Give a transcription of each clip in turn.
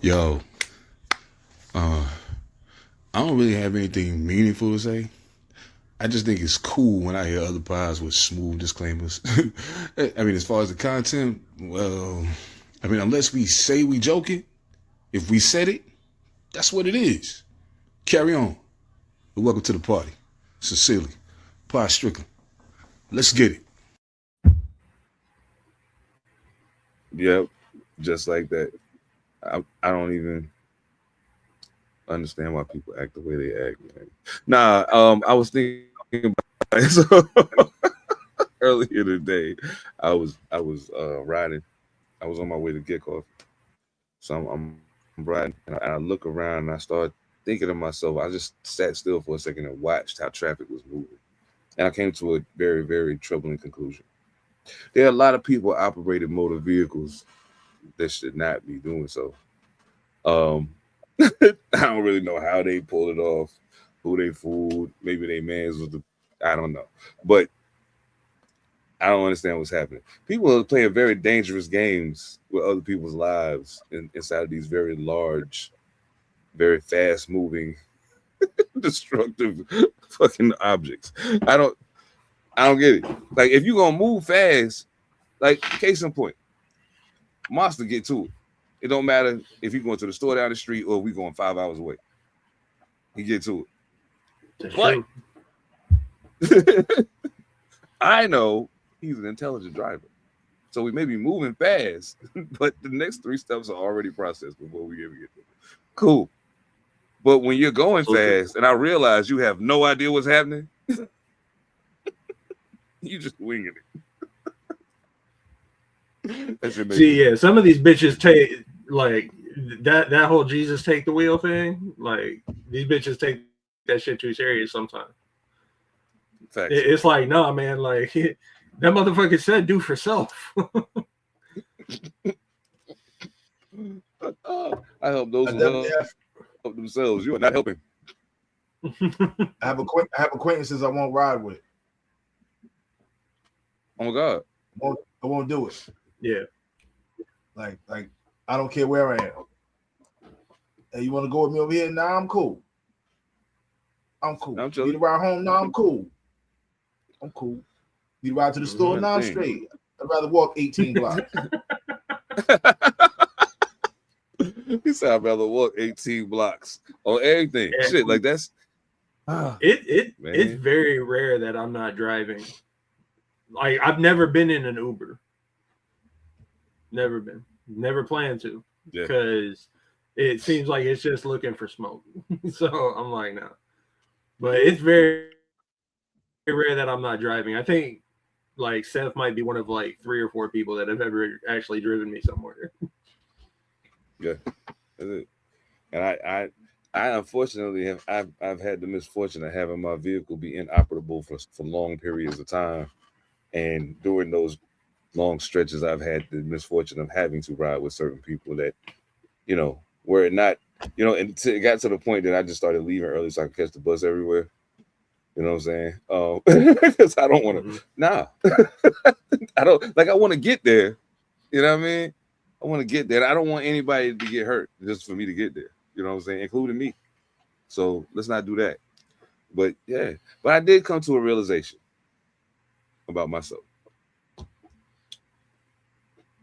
Yo, uh, I don't really have anything meaningful to say. I just think it's cool when I hear other pods with smooth disclaimers. I mean, as far as the content, well, I mean, unless we say we joking, if we said it, that's what it is. Carry on. But welcome to the party. Sincerely, Pod Strickland. Let's get it. Yep, just like that. I don't even understand why people act the way they act, man. Nah, I was thinking about it. So earlier today, I was riding. I was on my way to get coffee. So I'm riding, and I look around and I start thinking to myself. I just sat still for a second and watched how traffic was moving, and I came to a very, very troubling conclusion. There are a lot of people operating motor vehicles that should not be doing so. Um, I don't really know how they pulled it off, who they fooled. Maybe they mans was the, I don't know, but I don't understand what's happening. People are playing very dangerous games with other people's lives inside of these very large, very fast moving, destructive fucking objects. I don't, I don't get it. Like if you gonna move fast, like case in point, Monster get to it. It don't matter if you going to the store down the street or we going 5 hours away. He get to it. But I know he's an intelligent driver. So we may be moving fast, but the next 3 steps are already processed before we ever get there. Cool. But when you're going fast and I realize you have no idea what's happening, you just winging it. See, yeah, some of these bitches take like that whole Jesus take the wheel thing. Like these bitches take that shit too serious sometimes. It's like, nah, man, like that motherfucker said do for self. I help those who help themselves. You are not helping. I have acquaintances I won't ride with. Oh my God. I won't do it. Yeah. Like I don't care where I am. Hey, you want to go with me over here? Nah, I'm cool. I'm cool. Need to ride home? Nah, I'm cool. I'm cool. Need to ride to the store? Nah, I'm straight. I'd rather walk 18 blocks. He said I'd rather walk 18 blocks on everything. Yeah. Shit, like that's it's very rare that I'm not driving. Like I've never been in an Uber. Never been. Never plan to. Because it seems like it's just looking for smoke. So I'm like, no. But it's very rare that I'm not driving. I think like Seth might be one of like 3 or 4 people that have ever actually driven me somewhere. Yeah. That's it. And I unfortunately I've had the misfortune of having my vehicle be inoperable for long periods of time. And during those long stretches, I've had the misfortune of having to ride with certain people that, you know, were not, you know, and it got to the point that I just started leaving early so I could catch the bus everywhere. You know what I'm saying? Because I don't want to, I don't, like I want to get there. You know what I mean? I want to get there. I don't want anybody to get hurt just for me to get there. You know what I'm saying? Including me. So let's not do that. But yeah, but I did come to a realization about myself.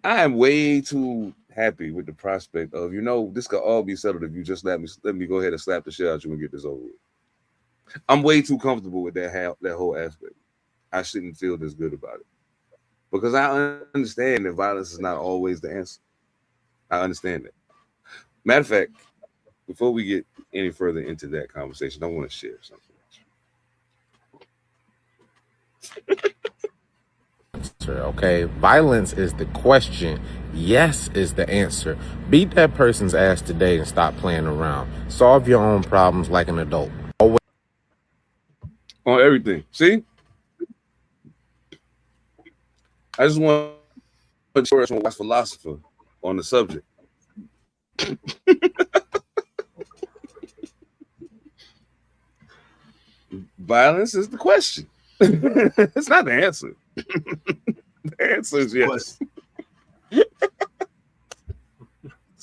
I am way too happy with the prospect of, you know, this could all be settled if you just let me go ahead and slap the shit out you and get this over with. I'm way too comfortable with that whole aspect. I shouldn't feel this good about it because I understand that violence is not always the answer. I understand that. Matter of fact, before we get any further into that conversation, I want to share something. Okay, violence is the question. Yes is the answer. Beat that person's ass today and stop playing around. Solve your own problems like an adult. Always. On everything. See? I just want to show us one philosopher on the subject. Violence is the question. It's not the answer. The answer is yes.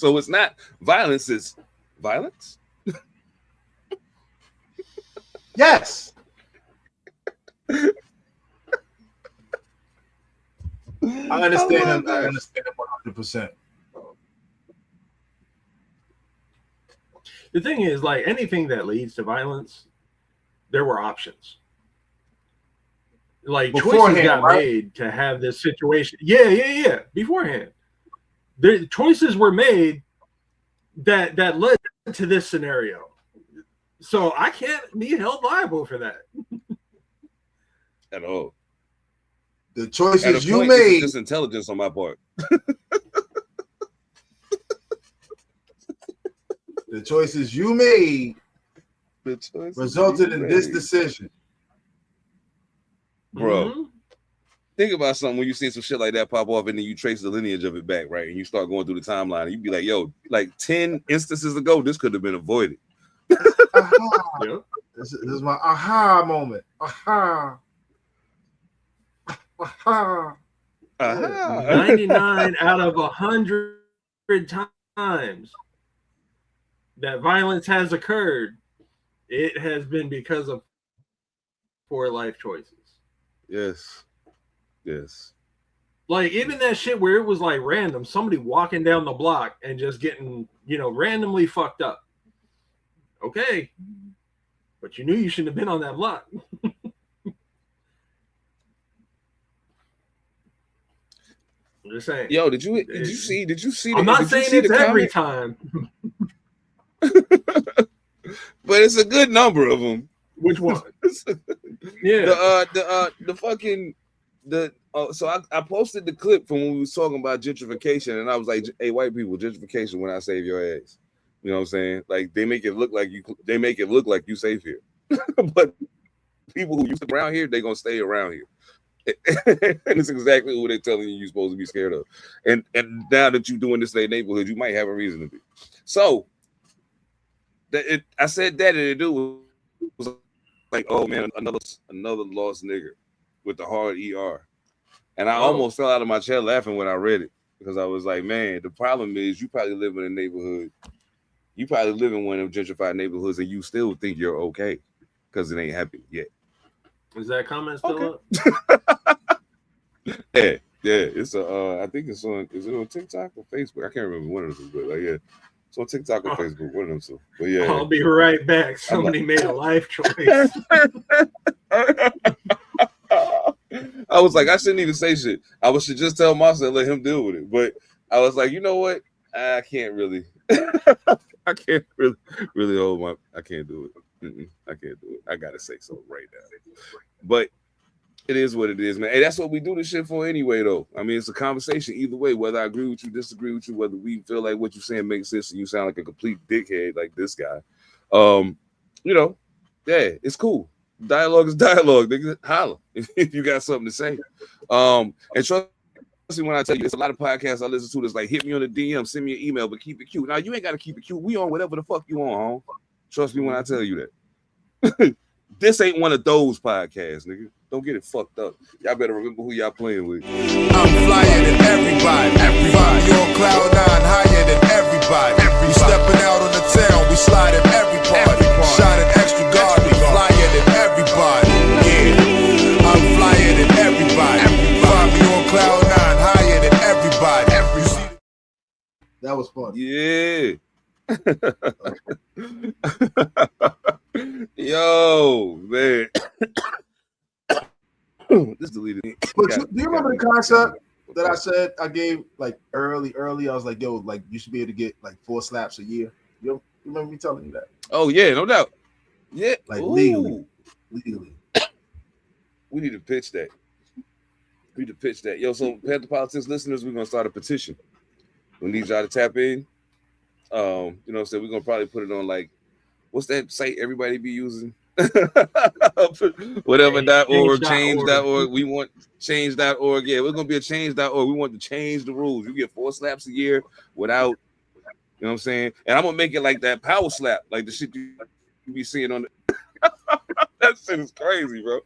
So it's not violence, it's violence. Yes. I understand him. I understand him 100%. The thing is, like anything that leads to violence, there were options. Like choices got made to have this situation. Yeah. Beforehand, the choices were made that led to this scenario. So I can't be held liable for that at all. The choices you made. Just intelligence on my part. The choices you made resulted in this decision. Bro, think about something when you see some shit like that pop off and then you trace the lineage of it back, right? And you start going through the timeline and you be like, yo, like 10 instances ago, this could have been avoided. Aha. This is my aha moment. Aha. Aha. 99 out of 100 times that violence has occurred, it has been because of poor life choices. Yes. Like even that shit where it was like random, somebody walking down the block and just getting, randomly fucked up. Okay. But you knew you shouldn't have been on that block. I'm just saying. Yo, did you see? I'm not saying it's every time. But it's a good number of them. Which one? Yeah. So I posted the clip from when we was talking about gentrification, and I was like, "Hey, white people, gentrification when I save your ass." You know what I'm saying? Like they make it look like you safe here, but people who used to around here, they gonna stay around here. And it's exactly what they're telling you're supposed to be scared of. And now that you're doing this in their neighborhood, you might have a reason to be. So I said that, and the dude was like, "Oh man, another lost nigger with the hard ER." And I almost fell out of my chair laughing when I read it, because I was like, man, the problem is you probably live in a neighborhood. You probably live in one of them gentrified neighborhoods and you still think you're okay because it ain't happened yet. Is that comment still up? Yeah. It's I think is it on TikTok or Facebook? I can't remember one of them, but like, yeah. It's on TikTok or Facebook, one of them two. But yeah. I'll be right back. Somebody made a life choice. I was like, I shouldn't even say shit. I should just tell myself, let him deal with it. But I was like, you know what? I can't really. I can't really hold my. I can't do it. I can't do it. I gotta say so right now. But it is what it is, man. Hey, that's what we do this shit for anyway, though. I mean, it's a conversation either way. Whether I agree with you, disagree with you, whether we feel like what you're saying makes sense and you sound like a complete dickhead like this guy. Yeah, it's cool. Dialogue is dialogue. Nigga, holla if you got something to say. And trust me when I tell you, there's a lot of podcasts I listen to that's like, hit me on the DM, send me an email, but keep it cute. Now, you ain't got to keep it cute. We on whatever the fuck you on, home. Trust me when I tell you that. This ain't one of those podcasts, nigga. Don't get it fucked up. Y'all better remember who y'all playing with. I'm flyer than everybody. You on cloud 9, higher than everybody. We stepping out on the town, we slide at every party. Shining extra guard, we flyer than everybody. Yeah, I'm flyer than everybody. Find me on cloud 9, higher than everybody. That was fun. Yeah. Yo, man. This deleted me. But do you remember the concept that I said I gave like early? I was like, yo, like you should be able to get like 4 slaps a year. You remember me telling you that? Oh yeah, no doubt. Yeah, like legally. We need to pitch that. Yo, so Pantha Politix listeners, we're gonna start a petition. We need y'all to tap in. You know what I'm saying? We're gonna probably put it on like, what's that site everybody be using? Whatever.org, change.org. We want change.org. Yeah, we're gonna be a change.org. We want to change the rules. You get 4 slaps a year without, you know what I'm saying? And I'm gonna make it like that power slap, like the shit you be seeing on the that shit is crazy, bro.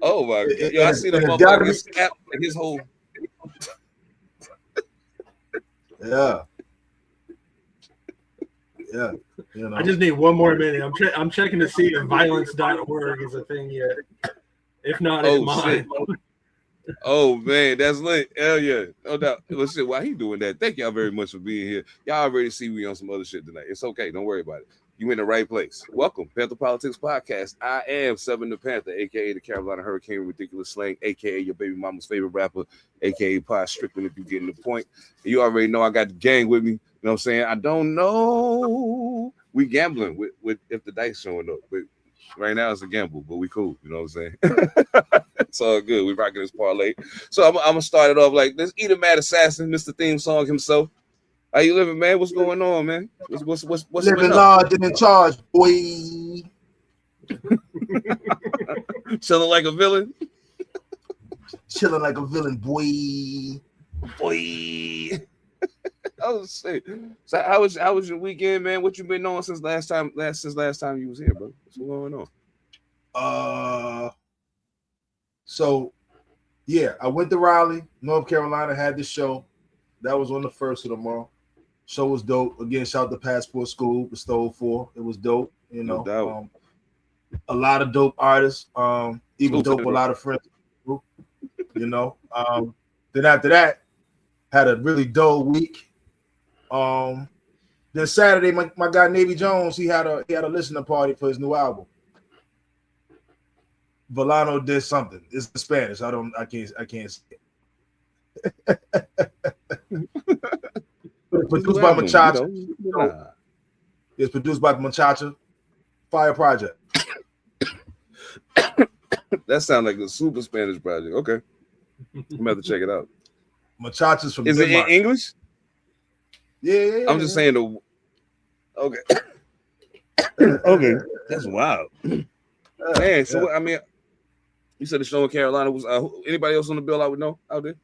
Oh my god. Yo, I see the motherfucker snap and his whole yeah. Yeah. You know. I just need one more minute. I'm checking to see if violence.org is a thing yet. If not, it's mine. Oh man, that's lit. Hell yeah. No doubt. Well, shit, why he doing that? Thank y'all very much for being here. Y'all already see we on some other shit tonight. It's okay. Don't worry about it. You in the right place. Welcome, Pantha Politix Podcast. I am Seven Da Pantha, aka the Carolina Hurricane Ridiculous Slang, aka your baby mama's favorite rapper, aka Pie Strickland, if you getting the point. You already know I got the gang with me. You know what I'm saying? I don't know. We gambling with if the dice showing up. But right now it's a gamble, but we cool. You know what I'm saying? It's all good. We rocking this parlay. So I'm gonna start it off like this. Eat a Mad Assassin, Mr. Theme Song himself. How you living, man? What's going on, man? What's living large and in charge, boy. Chilling like a villain. Chilling like a villain, boy. Boy. Oh shit. So how was your weekend, man? What you been on since last time you was here, bro? What's going on? So yeah, I went to Raleigh, North Carolina, had the show. That was on the 1st of the month. Show was dope. Again, shout out to Passport School, Bestowed 4. It was dope, you know. No a lot of dope artists, even dope a lot of friends, you know. Then after that, had a really dope week. Then Saturday, my guy Navy Jones, he had a listening party for his new album. Volano did something. It's in Spanish. I can't say it. Produced by Muchacha. It's produced by Muchacha. Fire project. That sounds like a super Spanish project. Okay. I'm gonna have to check it out. Muchacha's from Is Denmark. it in English? Yeah. I'm just saying the okay. Okay. That's wild. Man, so I mean, you said the show in Carolina was anybody else on the bill I would know out there?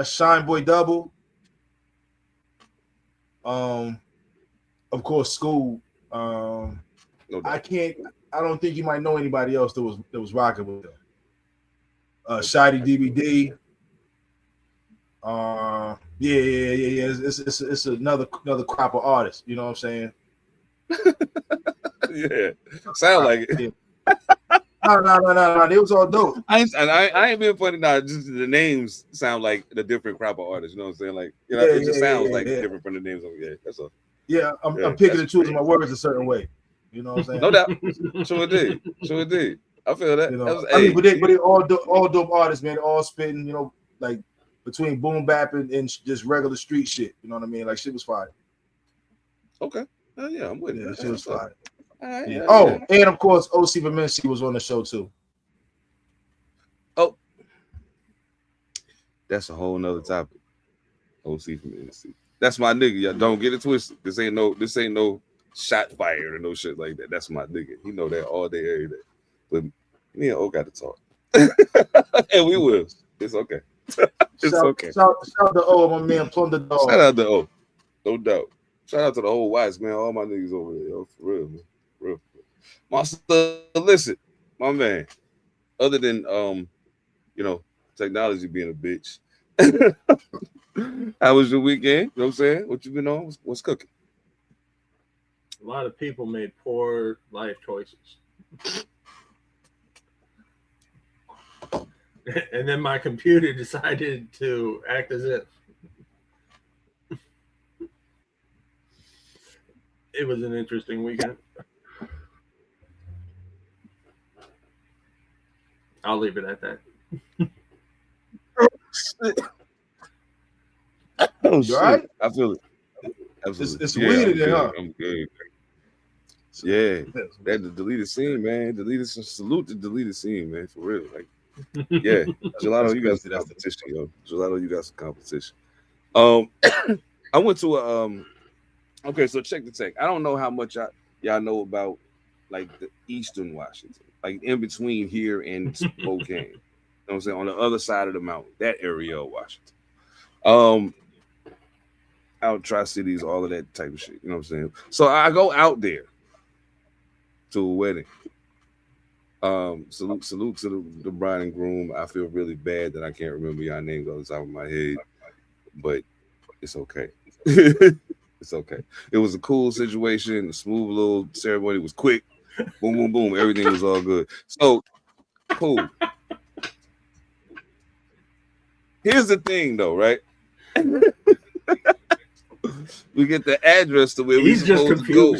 Shine Boy Double. Of course, School. No I don't think you might know anybody else that was rocking with them. Shady DVD. Yeah. It's another crop of artists. You know what I'm saying? Yeah, sound like it. Yeah. No. It was all dope. I ain't being funny now. Just the names sound like the different crop of artists. You know what I'm saying? Like, you know, it just sounds different from the names. Yeah, that's all. Yeah, I'm picking and choosing my words a certain way. You know what I'm saying? No doubt. Sure did. I feel that. You know, but they all dope artists, man. All spitting, you know, like between boom bap and just regular street shit. You know what I mean? Like shit was fire. Okay. Yeah, I'm with it. Shit was fire. Right, yeah. Oh, and of course, OC Vamensi was on the show too. Oh, that's a whole nother topic. OC Vamensi. That's my nigga. Y'all don't get it twisted. This ain't no shot fired or no shit like that. That's my nigga. He know that all day, every day. But me and O got to talk, and we will. It's okay. Okay. Shout out to O, my man, Plum the Dog. Shout out to O, no doubt. Shout out to the whole Wise, man. All my niggas over there, yo, for real, man. Real. Monster Elicit, my man. Other than technology being a bitch. How was your weekend? You know what I'm saying? What you been on? What's cooking? A lot of people made poor life choices. And then my computer decided to act as if. It was an interesting weekend. I'll leave it at that. Oh, shit. Right? I feel it. Absolutely. It's weird in there, huh? I'm good. Yeah, that the deleted scene, man. Salute the deleted scene, man. For real, like, yeah. Gelato, you got some competition, yo. Gelato, you got some competition. I went to okay, so check the tech. I don't know how much y'all know about like the Eastern Washington, like in between here and Spokane. You know what I'm saying? On the other side of the mountain, that area of Washington. Out Tri-Cities, all of that type of shit. You know what I'm saying? So I go out there to a wedding. Salute to the bride and groom. I feel really bad that I can't remember y'all names off the top of my head, but it's okay. It's It's okay. It was a cool situation. The smooth little ceremony was quick. Boom, boom, boom. Everything was all good. So cool. Here's the thing, though, right? We get the address to where we're supposed to go.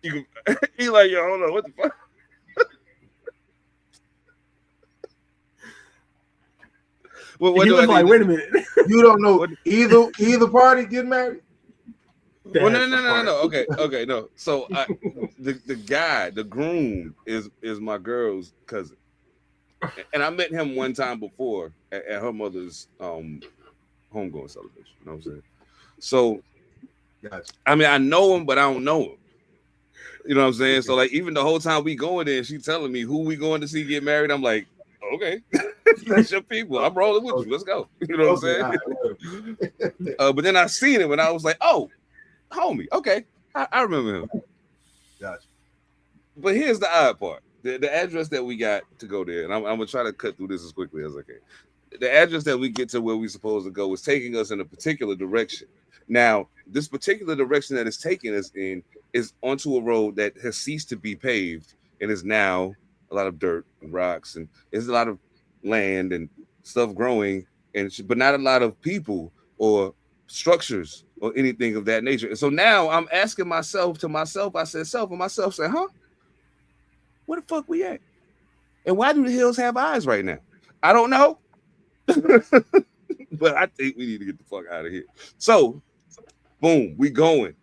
You can, he like, yo, hold on, what the fuck? What he was like, wait a minute. You don't know either party get married? Well, no. Okay, no. So the guy, the groom, is my girl's cousin, and I met him one time before at her mother's homegoing celebration. You know what I'm saying? So, gotcha. I mean, I know him, but I don't know him. You know what I'm saying? So, like, even the whole time we going there, she telling me who we going to see get married. I'm like, okay, that's your people. I'm rolling with you. Let's go. You know what I'm saying? But then I seen him and I was like, oh, homie. Okay, I remember him. Gotcha. But here's the odd part: the address that we got to go there, and I'm gonna try to cut through this as quickly as I can. The address that we get to where we're supposed to go is taking us in a particular direction. Now, this particular direction that it's taking us in is onto a road that has ceased to be paved and is now a lot of dirt and rocks, and there's a lot of land and stuff growing, but not a lot of people or structures or anything of that nature. And so now I'm asking myself, I said, self, and myself said, huh? Where the fuck we at? And why do the hills have eyes right now? I don't know. But I think we need to get the fuck out of here. So, boom, we going.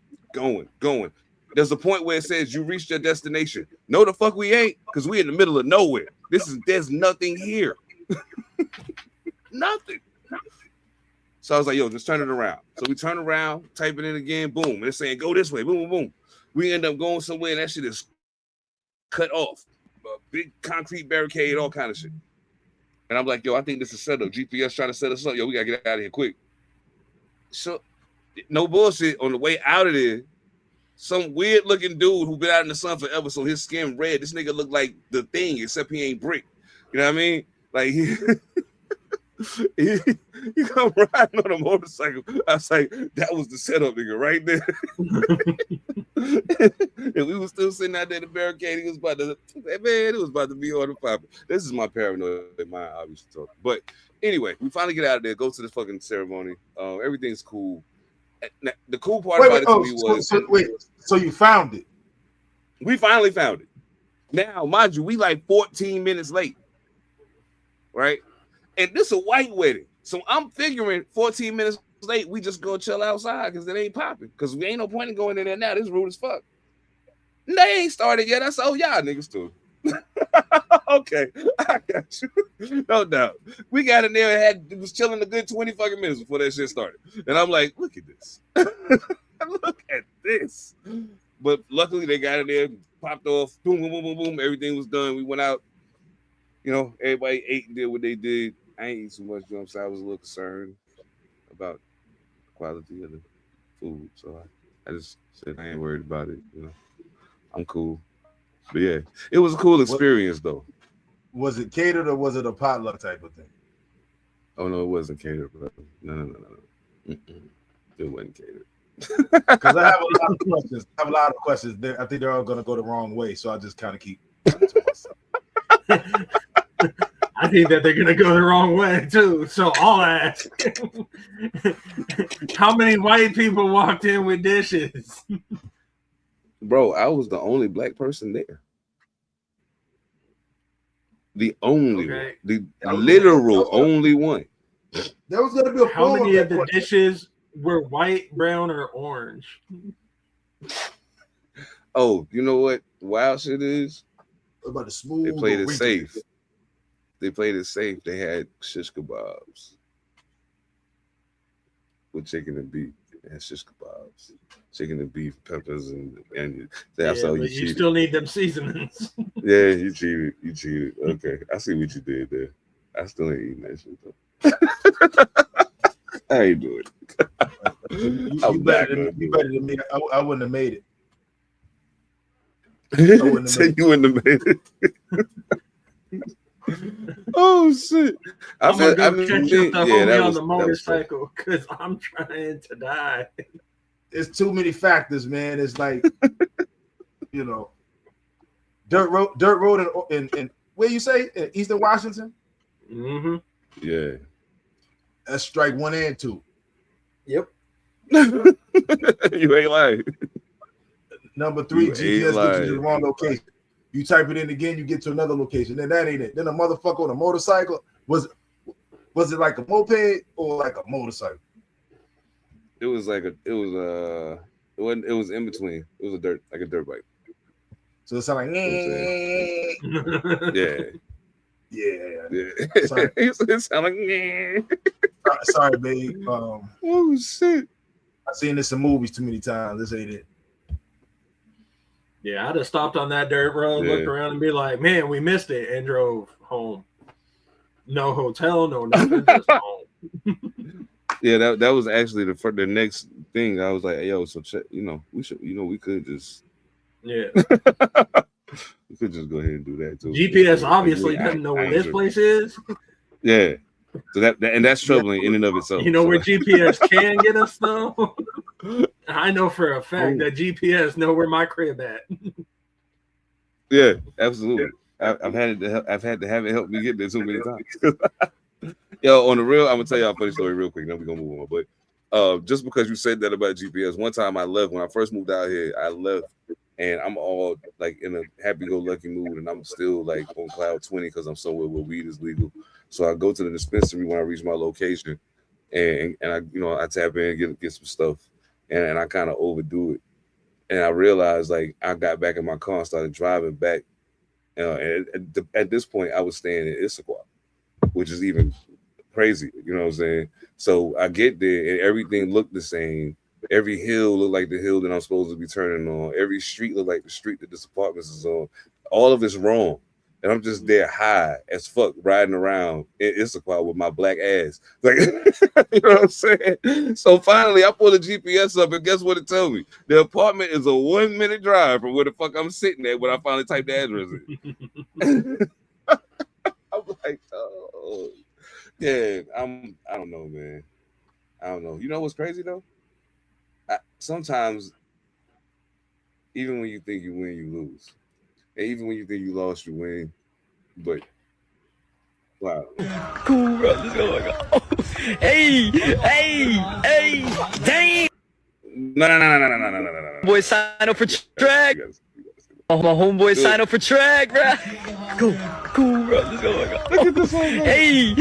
There's a point where it says you reached your destination. No, the fuck we ain't, because we in the middle of nowhere. There's nothing here. Nothing. So I was like, yo, just turn it around. So we turn around, type it in again, boom. And it's saying go this way, boom, boom, boom. We end up going somewhere and that shit is cut off. A big concrete barricade, all kind of shit. And I'm like, yo, I think this is set up. GPS trying to set us up. Yo, we gotta get out of here quick. So, no bullshit. On the way out of there, some weird looking dude who been out in the sun forever, so his skin red. This nigga look like the Thing, except he ain't brick. You know what I mean? Like he come riding on a motorcycle. I was like, that was the setup, nigga, right there. And we was still sitting out there in the barricade. It was about to be on the pop. This is my paranoid mind, obviously talking. But anyway, we finally get out of there, go to the fucking ceremony. Everything's cool. The cool part about it to me was so you found it. We finally found it. Now, mind you, we like 14 minutes late. Right? And this is a white wedding. So I'm figuring 14 minutes late, we just go chill outside because it ain't popping. Because we ain't no point in going in there now. This rude as fuck. And they ain't started yet. I said, oh, y'all niggas too. Okay, I got you. No doubt. We got in there and it was chilling a good 20 fucking minutes before that shit started. And I'm like, look at this. Look at this. But luckily they got in there, popped off, boom, boom, boom, boom, boom. Everything was done. We went out. You know, everybody ate and did what they did. I ain't eat so much, you know what I'm saying? I was a little concerned about the quality of the food. So I just said I ain't worried about it, you know. I'm cool. But yeah, it was a cool experience though. Was it catered or was it a potluck type of thing? Oh no, it wasn't catered, bro. No. It wasn't catered. Because I have a lot of questions. I think they're all gonna go the wrong way, so I just kind of keep to myself. I think that they're gonna go the wrong way too. So I'll ask: how many white people walked in with dishes? Bro, I was the only black person there. The only one. The literal only one. There was gonna be a how many of the dishes were white, brown, or orange? Oh, you know what wild shit is? About the smooth. They played it safe. They played it safe. They had shish kebabs with chicken and beef. They had shish kebabs, chicken and beef, peppers, and onions. That's how you cheated. Still need them seasonings. Yeah, you cheated. You cheated. Okay, I see what you did there. I still ain't eating that shit though. I ain't doing it. You better than me. I wouldn't have made it. You wouldn't have made it. Oh shit! I'm gonna go catch up the homie on the motorcycle because I'm trying to die. It's too many factors, man. It's like, you know, dirt road in where you say in Eastern Washington. Mm-hmm. Yeah, that's strike 1 and 2. Yep. You ain't lying. Number 3, GPS gets you to the wrong location. You type it in again, you get to another location. Then that ain't it. Then a motherfucker on a motorcycle was it like a moped or like a motorcycle? It was in between. It was a dirt bike. So it sounded like yeah. Sorry. It sounded like sorry, babe. Oh shit! I've seen this in movies too many times. This ain't it. Yeah, I'd have stopped on that dirt road, looked around, and be like, "Man, we missed it," and drove home. No hotel, no nothing, just home. Yeah, that was actually the next thing. I was like, "Yo, so check, we could just we could just go ahead and do that too." GPS obviously doesn't know where this place is. Yeah, so that's troubling in and of itself. You know where GPS can get us though. I know for a fact that GPS know where my crib at. Yeah, absolutely. I've had to have it help me get there so many times. Yo, on the real, I'm gonna tell y'all a funny story real quick. Then we're gonna move on. But just because you said that about GPS, one time I left when I first moved out here. I left, and I'm all like in a happy-go-lucky mood, and I'm still like on cloud 20 because I'm somewhere where weed is legal. So I go to the dispensary when I reach my location, and I tap in and get some stuff, and I kind of overdo it, and I realized like I got back in my car and started driving back, and at this point I was staying in Issaquah, which is even crazy, you know what I'm saying? So I get there and everything looked the same. Every hill looked like the hill that I'm supposed to be turning on. Every street looked like the street that this apartment is on. All of it's wrong. And I'm just there high as fuck riding around in Issaquah with my black ass. Like, you know what I'm saying? So finally I pull the GPS up and guess what it tells me? The apartment is a 1-minute drive from where the fuck I'm sitting at when I finally type the address in. I'm like, oh. Yeah, I don't know, man. I don't know. You know what's crazy though? Sometimes, even when you think you win, you lose. And even when you think you lost, you win. But wow. Cool, bro. Let's go. Hey, damn. No. Boy, sign up for track. Oh, my homeboy sign up for track, bro. Cool, bro. Let's go. Look at this one. Hey,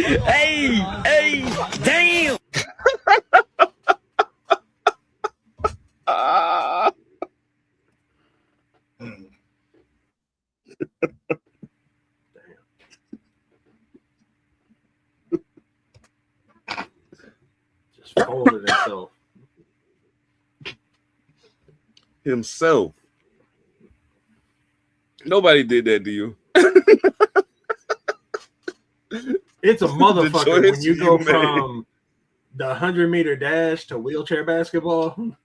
damn. Just folded himself. Nobody did that to you. It's a motherfucker when you go from the 100-meter dash to wheelchair basketball.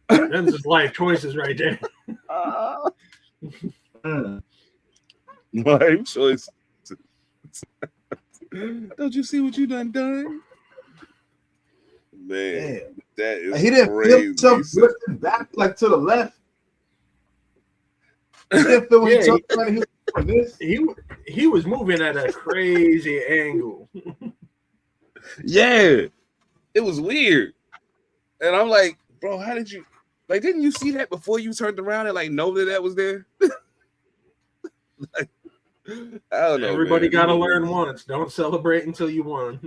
That's just life choices right there. Life choices. Don't you see what you done? Man, that is he didn't crazy. feel himself drifting back like to the left. He didn't feel when he was moving at a crazy angle. Yeah, it was weird. And I'm like, bro, how did you didn't you see that before you turned around and like know that was there? Like, I don't know. Everybody got to learn once. Don't celebrate until you won.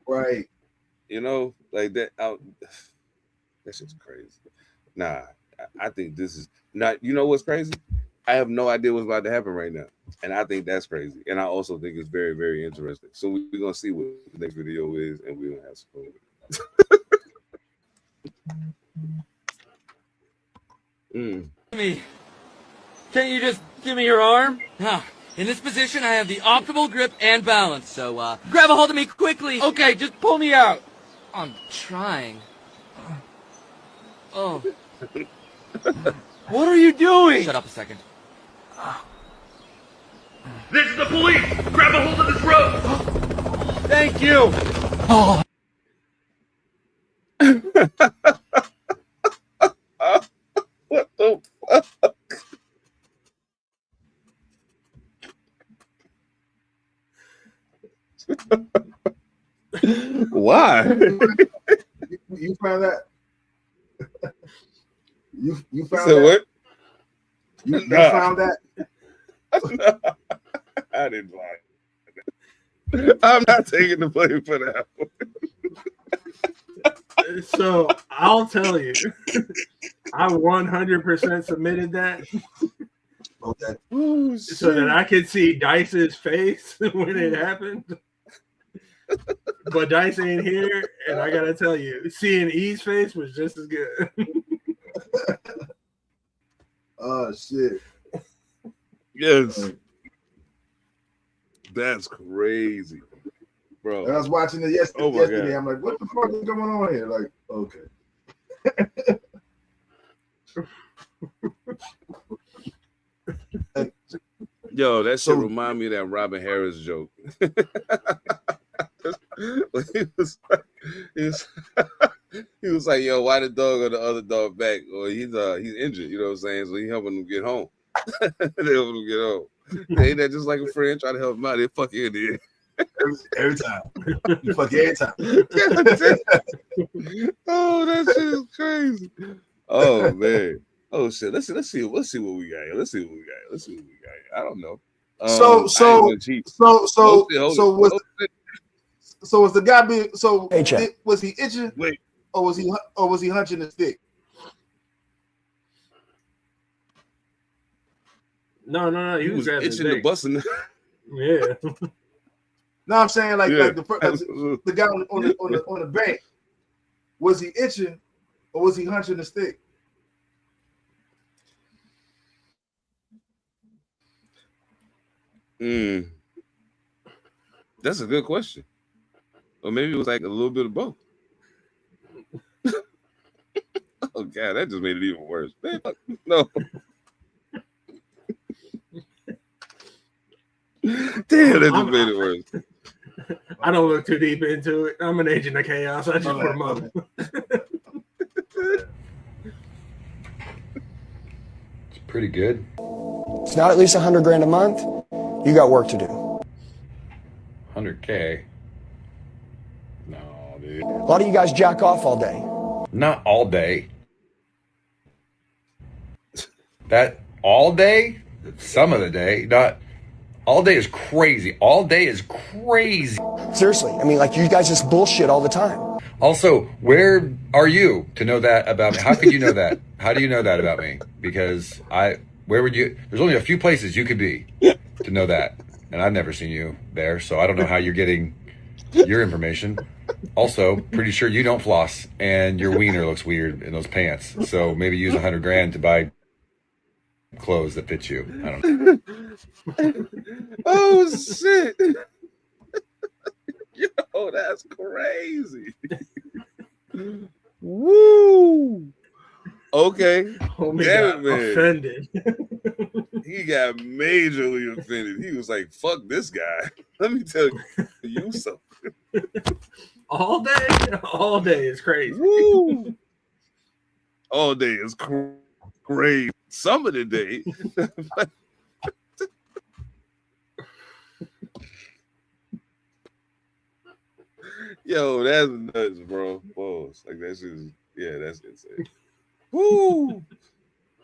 Right. You know, like that. That's just crazy. Nah, I think this is not. You know what's crazy? I have no idea what's about to happen right now, and I think that's crazy. And I also think it's very, very interesting. So we're gonna see what the next video is, and we're gonna have some fun with it. Can't you just give me your arm? Huh. In this position, I have the optimal grip and balance, so grab a hold of me quickly. Okay, just pull me out. I'm trying. Oh. What are you doing? Shut up a second. This is the police! Grab a hold of this rope! Thank you! Oh. What the fuck? Why? You found that? You found So that? what? You found that? I didn't find it. I'm not taking the blame for that one. So I'll tell you, I 100% submitted that. Okay. Oh, so that I could see Dyce's face when it happened. But Dyce ain't here, and I gotta tell you, seeing E's face was just as good. Oh shit. Yes. That's crazy, bro. And I was watching it yesterday. I'm like, what the fuck is going on here? Like, okay. Yo, that shit remind me of that Robin Harris joke. he was like, yo, why the dog or the other dog back? Or he's injured, you know what I'm saying? So he helping him get home. They helping him get home. Ain't that just like a friend trying to help him out? They fuck you in the end. Every time. You fuck every time. Oh, that shit is crazy. Oh man. Oh shit. Let's see what we got here. Let's see what we got here. I don't know. Was the guy being was he itching? Wait. Or was he hunching the stick? No. He was itching the busting. Yeah. No, I'm saying like the guy on the bank, was he itching or was he hunching the stick? That's a good question. Or maybe it was like a little bit of both. Oh god, that just made it even worse. Man, no. Damn, that just made it worse. I don't look too deep into it. I'm an agent of chaos. I just put them up. It's pretty good. It's not at least $100,000 a month. You got work to do. 100K? No, dude. A lot of you guys jack off all day. Not all day. That all day? Some of the day. Not all day is crazy. All day is crazy. Seriously, I mean, like you guys just bullshit all the time. Also, where are you to know that about me? How could you know that? How do you know that about me? Because where would you? There's only a few places you could be to know that, and I've never seen you there, so I don't know how you're getting your information. Also, pretty sure you don't floss, and your wiener looks weird in those pants. So maybe use $100,000 to buy clothes that fit you. I don't know. Oh shit! Yo, that's crazy. Woo! Okay. Damn it, man. Offended. He got majorly offended. He was like, fuck this guy. Let me tell you something. All day is crazy. Woo! All day is crazy. Some of the day. Yo, that's nuts, bro. Whoa, like that's just that's insane. Woo!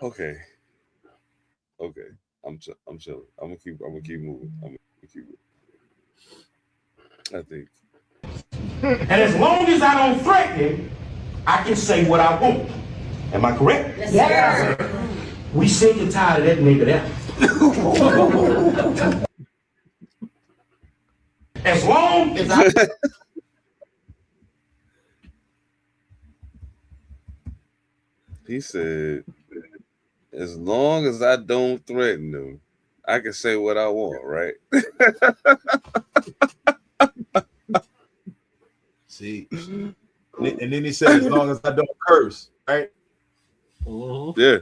Okay. I'm chilling. I'm gonna keep moving. I think. And as long as I don't threaten him, I can say what I want. Am I correct? Yes, sir. We sick and tired of that nigga there. As long as I He said, as long as I don't threaten them, I can say what I want, right? See, and then he said, as long as I don't curse, right? Yeah.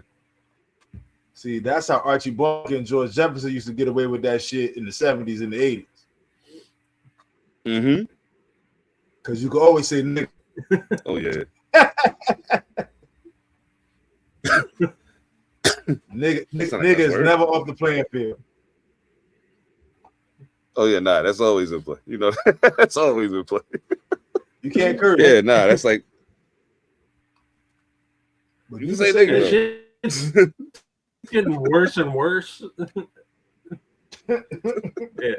See, that's how Archie Bunker and George Jefferson used to get away with that shit in the 70s and the 80s. Mm-hmm. Because you could always say nigga. Oh, yeah. Nigga is never off the playing field. Oh, yeah, nah, that's always in play. You know, that's always in play. You can't curse. Yeah, nah, that's like. But you can say nigga. It's getting worse and worse. Yeah.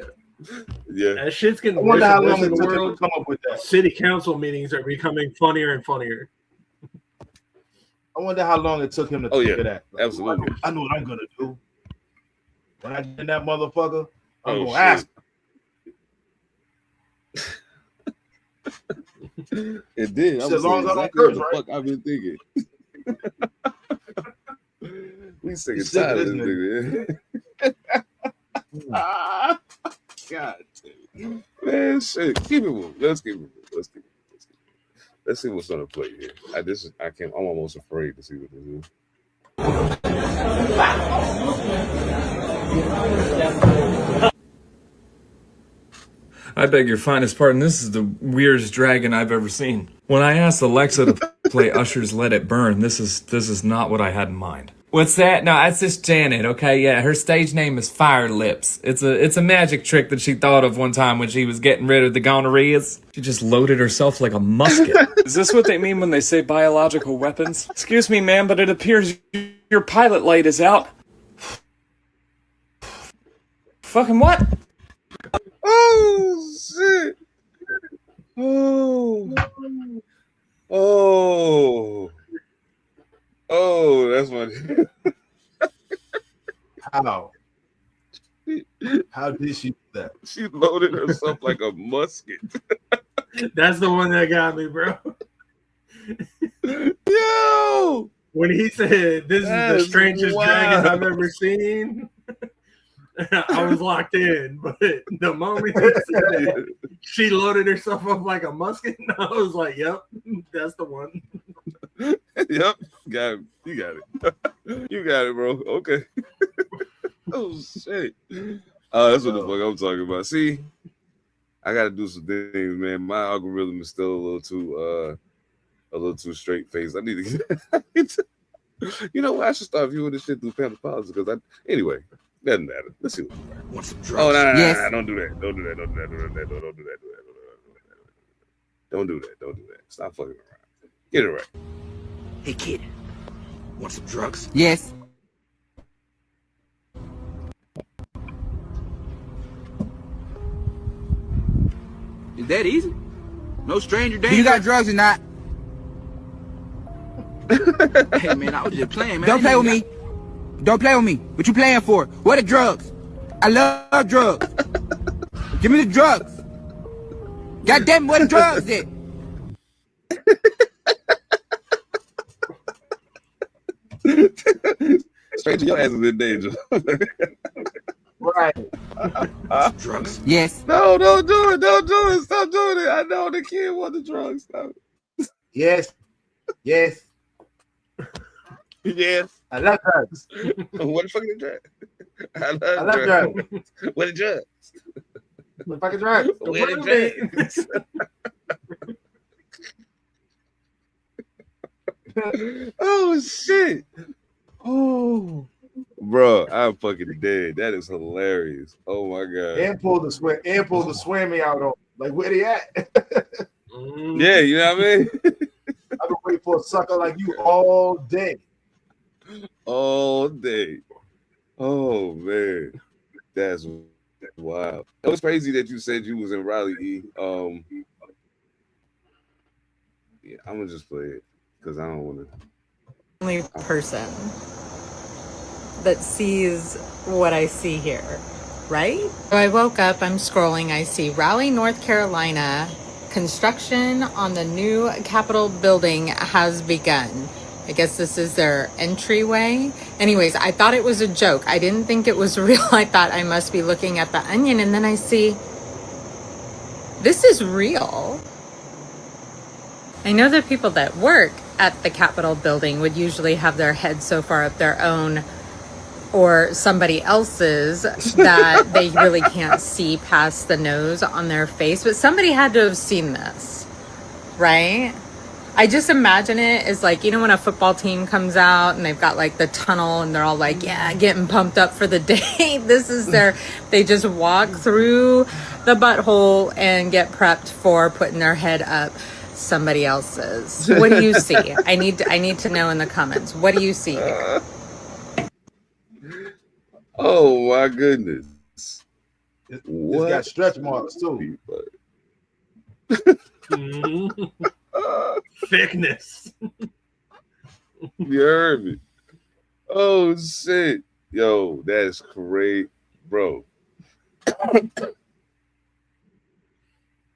Yeah. That shit's getting worse and worse in the world. Come up with that. City council meetings are becoming funnier and funnier. I wonder how long it took him to think of that. Absolutely. I know what I'm gonna do. When I get in that motherfucker, I'm gonna ask. It did. As long as I don't curse, right? Fuck I've been thinking. We sick and tired of this nigga. God damn. Man, shit. Keep it moving. Let's keep it moving. Let's see what's on the plate here. I'm almost afraid to see what this is. I beg your finest pardon, this is the weirdest dragon I've ever seen. When I asked Alexa to play Usher's Let It Burn, this is not what I had in mind. What's that? No, that's just Janet, okay? Yeah, her stage name is Fire Lips. It's a magic trick that she thought of one time when she was getting rid of the gonorrheas. She just loaded herself like a musket. Is this what they mean when they say biological weapons? Excuse me, ma'am, but it appears your pilot light is out. Fucking what? Oh, shit. Oh, that's funny. How did she do that? She loaded herself like a musket. That's the one that got me, bro. Yo! When he said, "This is the strangest dragon I've ever seen," I was locked in. But the moment he said that, she loaded herself up like a musket, and I was like, "Yep, that's the one." Yep, got it. You got it. You got it, bro. Okay. Oh shit. That's what the fuck I'm talking about. See, I gotta do some things, man. My algorithm is still a little too straight faced. I need to get you know what? I should start viewing this shit through Pantha Politix because anyway, doesn't matter. Let's see what. Want some drugs? Oh no, yes. Don't do that. Don't do that. Don't do that. Stop fucking around. Get it right. Hey kid, want some drugs? Yes. Is that easy? No stranger danger? Do you got drugs or not? Hey man, I was just playing, man. Don't play with me. Don't play with me. What you playing for? What are drugs? I love drugs. Give me the drugs. God damn it, what are drugs then? Stranger, your ass is in danger. Right. Drugs? Yes. No, don't do it. Don't do it. Stop doing it. I know the kid want the drugs. Stop it. Yes. Yes. Yes. I love drugs. What the fuck is drugs? I love drugs. What are drugs? What the fuck is drugs? What are drugs? Oh shit. Oh, bro, I'm fucking dead. That is hilarious. Oh my god. And pull the swimmy out on. Like where they at? Yeah, you know what I mean? I've been waiting for a sucker like you all day. All day. Oh man. That's wild. It was crazy that you said you was in Raleigh, E. Yeah, I'm gonna just play it because I don't want to. Only person that sees what I see here, right? So I woke up, I'm scrolling, I see Raleigh, North Carolina, construction on the new Capitol building has begun. I guess this is their entryway. Anyways, I thought it was a joke. I didn't think it was real. I thought I must be looking at the Onion, and then I see this is real. I know that people that work at the Capitol building would usually have their heads so far up their own or somebody else's that they really can't see past the nose on their face. But somebody had to have seen this, right? I just imagine it as like, you know, when a football team comes out and they've got like the tunnel and they're all like, yeah, getting pumped up for the day. This is they just walk through the butthole and get prepped for putting their head up somebody else's. What do you see? I need to know in the comments. What do you see here? Oh my goodness! It's got stretch marks too. Thickness. You heard me. Oh shit. Yo, that's great, bro.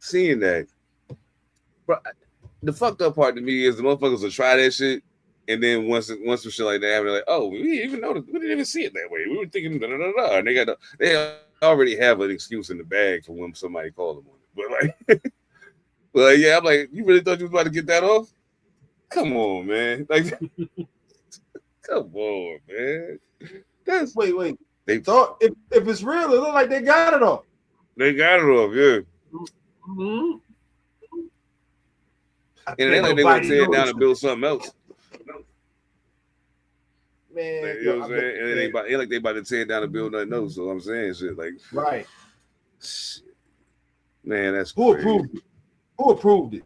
Seeing that, bro, the fucked up part to me is the motherfuckers will try that shit, and then once some shit like that happen, they're like, oh, we didn't even know, we didn't even see it that way. We were thinking da da da da. And they already have an excuse in the bag for when somebody called them on it. But like, but yeah, I'm like, you really thought you was about to get that off? Come on, man. Like, come on, man. That's wait. They thought if it's real, it look like they got it off. They got it off, yeah. Mm-hmm. And they like they gonna tear it down and build something else. Man, you know what I'm saying? And they like they about to tear it down and build nothing else. So I'm saying shit like, right. Man, that's who crazy. approved it? Who approved it?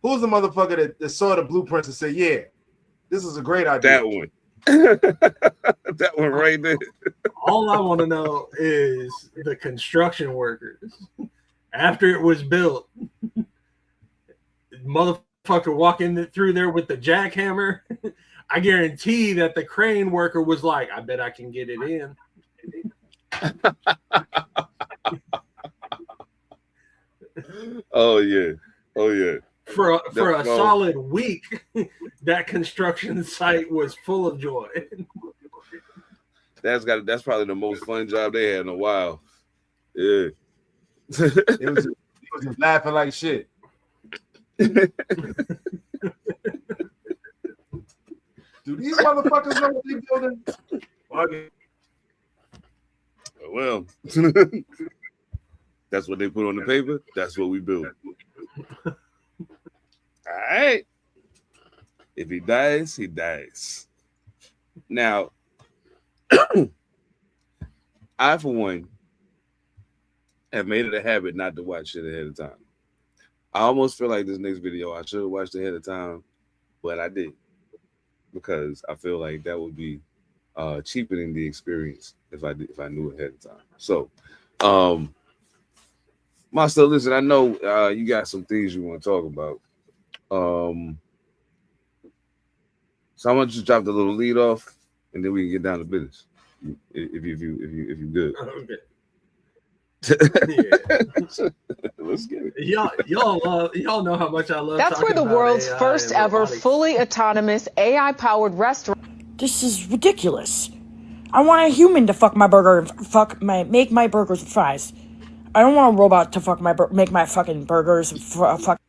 Who's the motherfucker that saw the blueprints and said, yeah, this is a great idea? That one. That one right there. All I want to know is the construction workers. After it was built, motherfucker walking through there with the jackhammer. I guarantee that the crane worker was like, I bet I can get it in. Oh yeah. For a solid week, that construction site was full of joy. That's probably the most fun job they had in a while. Yeah. It was just laughing like shit. Do these motherfuckers know what they're building? Well, that's what they put on the paper. That's what we build. All right. If he dies, he dies. Now, I, for one, have made it a habit not to watch shit ahead of time. I almost feel like this next video I should have watched ahead of time, but I did because I feel like that would be cheapening the experience if I knew ahead of time. So, Master, listen, I know you got some things you want to talk about. So I want you to drop the little lead off, and then we can get down to business. If you good. Okay. Let's get it. Y'all know how much I love. That's where the world's first ever fully autonomous AI-powered restaurant. This is ridiculous. I want a human to fuck my burger and make my burgers and fries. I don't want a robot to make my fucking burgers and fuck.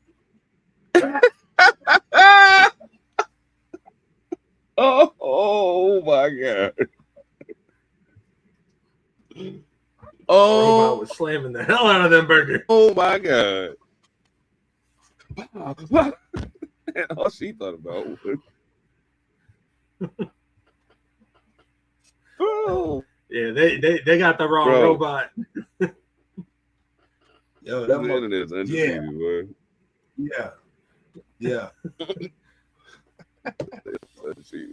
Oh my god. Oh, robot was slamming the hell out of them burgers. Oh my god. And all she thought about was yeah, they got the wrong robot. Yo, that internet's undefeated, boy. Yeah.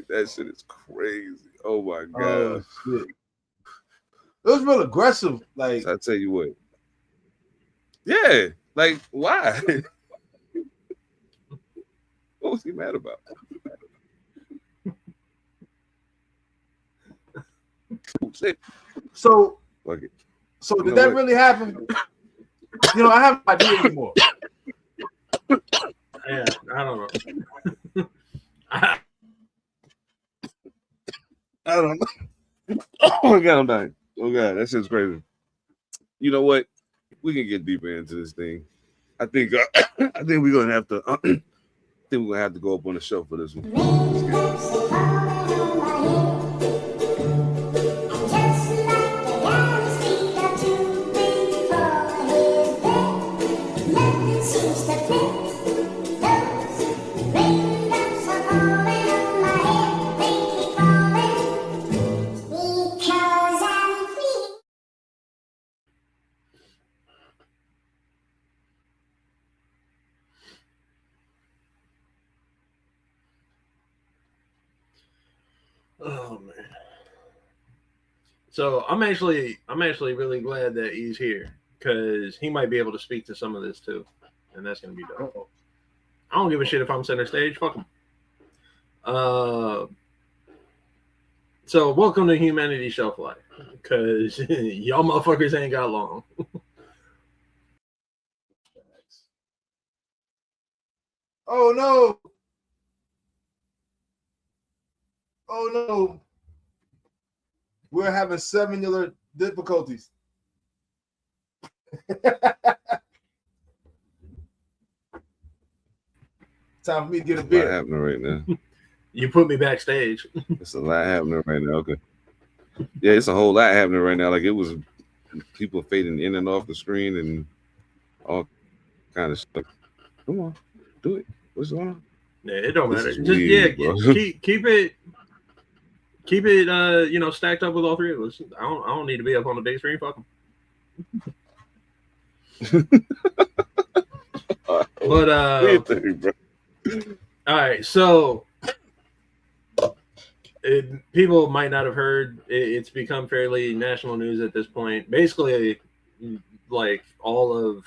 That shit is crazy. Oh my god. Oh, shit. It was real aggressive. Like, so I tell you what. Yeah, like why? What was he mad about? So did that really happen? I have no idea anymore. Yeah, I don't know. I don't know. Oh my god, I'm dying. Oh god, that shit's crazy. You know what? We can get deeper into this thing. I think we're gonna have to. We're gonna have to go up on the show for this one. Oh man. So I'm actually really glad that he's here because he might be able to speak to some of this too, and that's gonna be dope. I don't give a shit if I'm center stage. Fuck him. So welcome to Humanity Shelf Life, because y'all motherfuckers ain't got long. Oh no! Oh no! We're having cellular difficulties. Time for me to get a beer. What's happening right now? You put me backstage. It's a lot happening right now. Okay. Yeah, it's a whole lot happening right now. Like it was people fading in and off the screen and all kind of stuff. Come on, do it. What's going on? Yeah, it don't matter. Just weird, keep it. Stacked up with all three of us. I don't need to be up on the big screen. Fuck them. But all right, so people might not have heard. It's become fairly national news at this point. Basically, like all of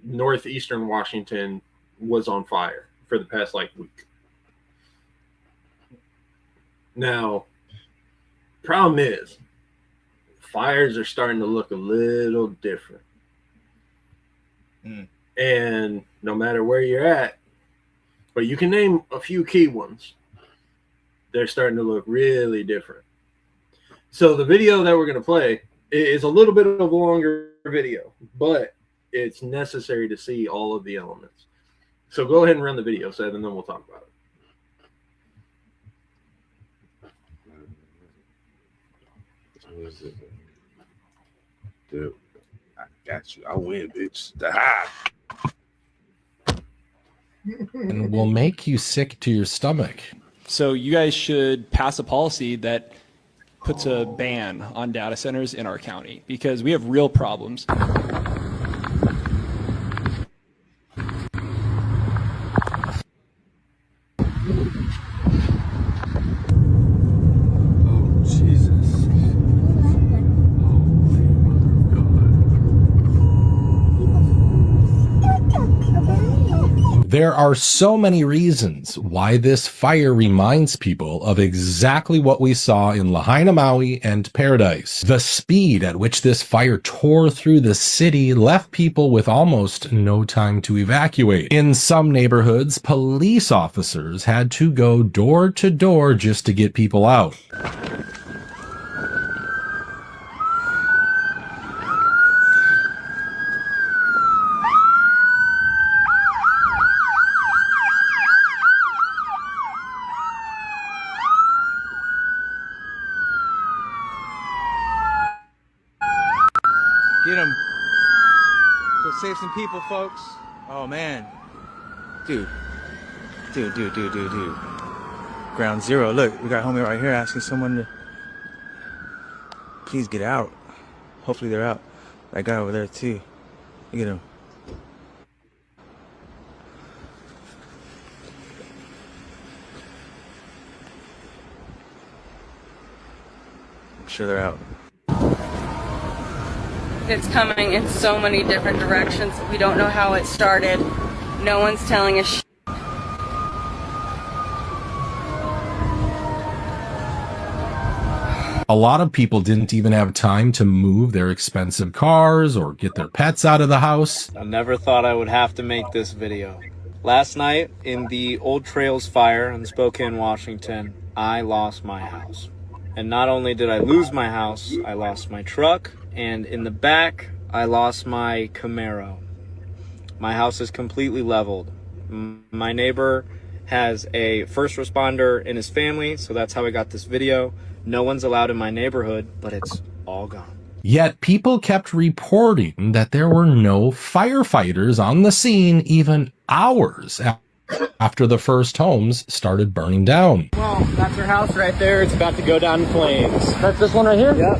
northeastern Washington was on fire for the past week. Now, problem is, fires are starting to look a little different. And no matter where you're at, but you can name a few key ones, they're starting to look really different. So the video that we're going to play is a little bit of a longer video, but it's necessary to see all of the elements. So go ahead and run the video, Seven, and then we'll talk about it. What is it? Dude, I got you. I win, bitch. And will make you sick to your stomach. So you guys should pass a policy that puts a ban on data centers in our county because we have real problems. There are so many reasons why this fire reminds people of exactly what we saw in Lahaina, Maui, and Paradise. The speed at which this fire tore through the city left people with almost no time to evacuate. In some neighborhoods, police officers had to go door to door just to get people out. Get him. Go save some people, folks. Oh, man. Dude. Ground zero. Look, we got homie right here asking someone to please get out. Hopefully they're out. That guy over there, too. Look at him. I'm sure they're out. It's coming in so many different directions. We don't know how it started. No one's telling us. A lot of people didn't even have time to move their expensive cars or get their pets out of the house. I never thought I would have to make this video. Last night, in the Old Trails fire in Spokane, Washington, I lost my house. And not only did I lose my house, I lost my truck, and in the back, I lost my Camaro. My house is completely leveled. My neighbor has a first responder in his family, so that's how I got this video. No one's allowed in my neighborhood, but it's all gone. Yet people kept reporting that there were no firefighters on the scene even hours after the first homes started burning down. Well, that's our house right there. It's about to go down in flames. That's this one right here? Yep.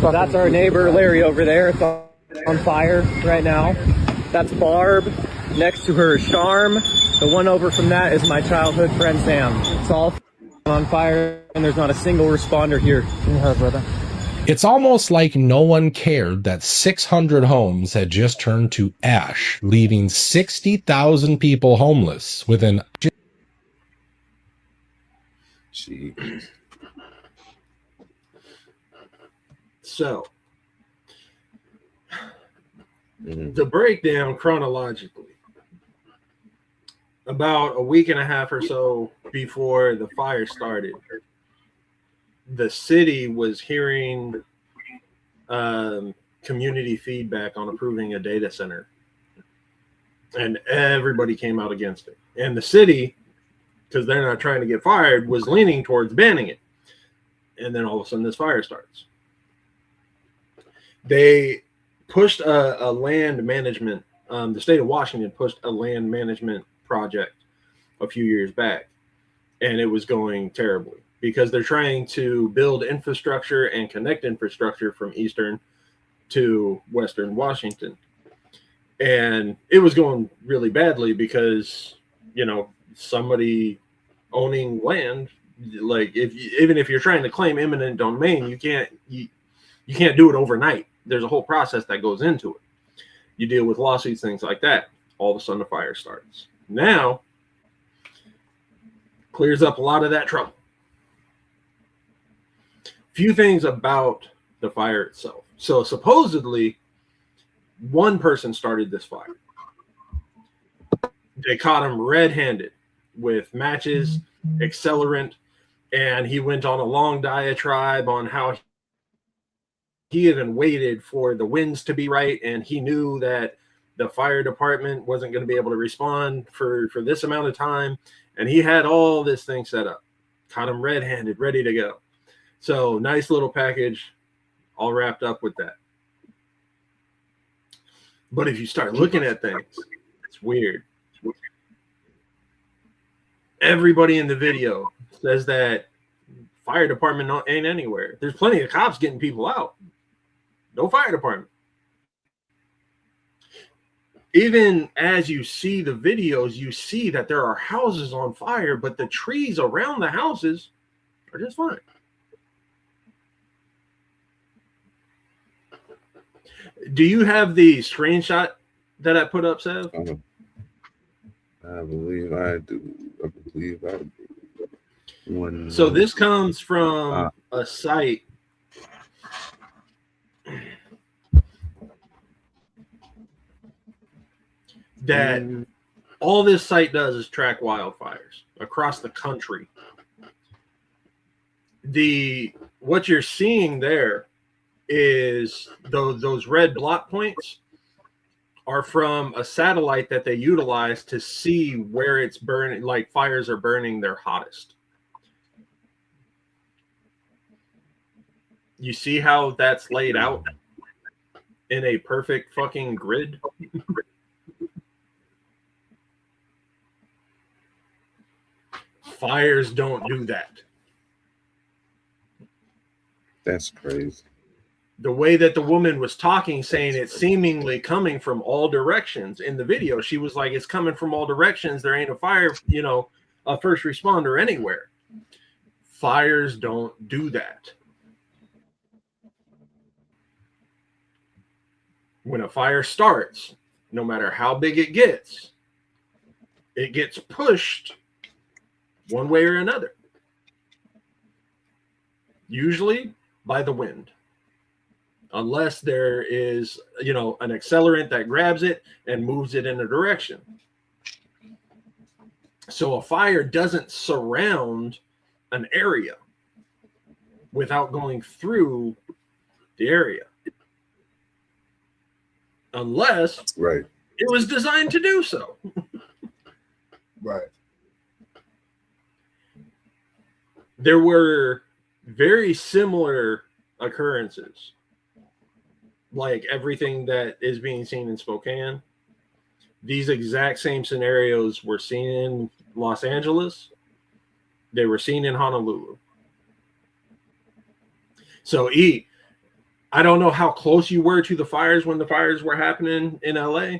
So that's our neighbor, Larry, over there. It's on fire right now. That's Barb. Next to her, Charm. The one over from that is my childhood friend, Sam. It's all on fire, and there's not a single responder here. Brother. It's almost like no one cared that 600 homes had just turned to ash, leaving 60,000 people homeless within. Jeez. So, the breakdown chronologically. About a week and a half or so before the fire started, the city was hearing community feedback on approving a data center, and everybody came out against it. And the city, because they're not trying to get fired, was leaning towards banning it. And then all of a sudden this fire starts. They pushed a land management, the state of Washington pushed a land management project a few years back, and it was going terribly because they're trying to build infrastructure and connect infrastructure from eastern to western Washington. And it was going really badly because, you know, somebody owning land, like even if you're trying to claim eminent domain, you can't do it overnight. There's a whole process that goes into it. You deal with lawsuits, things like that. All of a sudden the fire starts. Now clears up a lot of that trouble. Few things about the fire itself. So supposedly one person started this fire. They caught him red-handed with matches, accelerant, and he went on a long diatribe on how he even waited for the winds to be right, and he knew that the fire department wasn't going to be able to respond for this amount of time, and he had all this thing set up. Caught him red-handed, ready to go. So nice little package, all wrapped up with that. But if you start looking at things, it's weird. Everybody in the video says that fire department ain't anywhere. There's plenty of cops getting people out. No fire department. Even as you see the videos, you see that there are houses on fire, but the trees around the houses are just fine. Do you have the screenshot that I put up, Sev? I believe I do. So this comes from a site that all this site does is track wildfires across the country. What you're seeing there is those red blot points are from a satellite that they utilize to see where it's burning, like fires are burning their hottest. You see how that's laid out in a perfect fucking grid? Fires don't do that. That's crazy. The way that the woman was talking, saying it's seemingly coming from all directions in the video, she was like, it's coming from all directions. There ain't a fire, a first responder anywhere. Fires don't do that. When a fire starts, no matter how big it gets pushed one way or another. Usually by the wind. Unless there is, an accelerant that grabs it and moves it in a direction. So a fire doesn't surround an area without going through the area. Unless it was designed to do so. Right. There were very similar occurrences. Like everything that is being seen in Spokane, these exact same scenarios were seen in Los Angeles. They were seen in Honolulu. So, I don't know how close you were to the fires when the fires were happening in LA,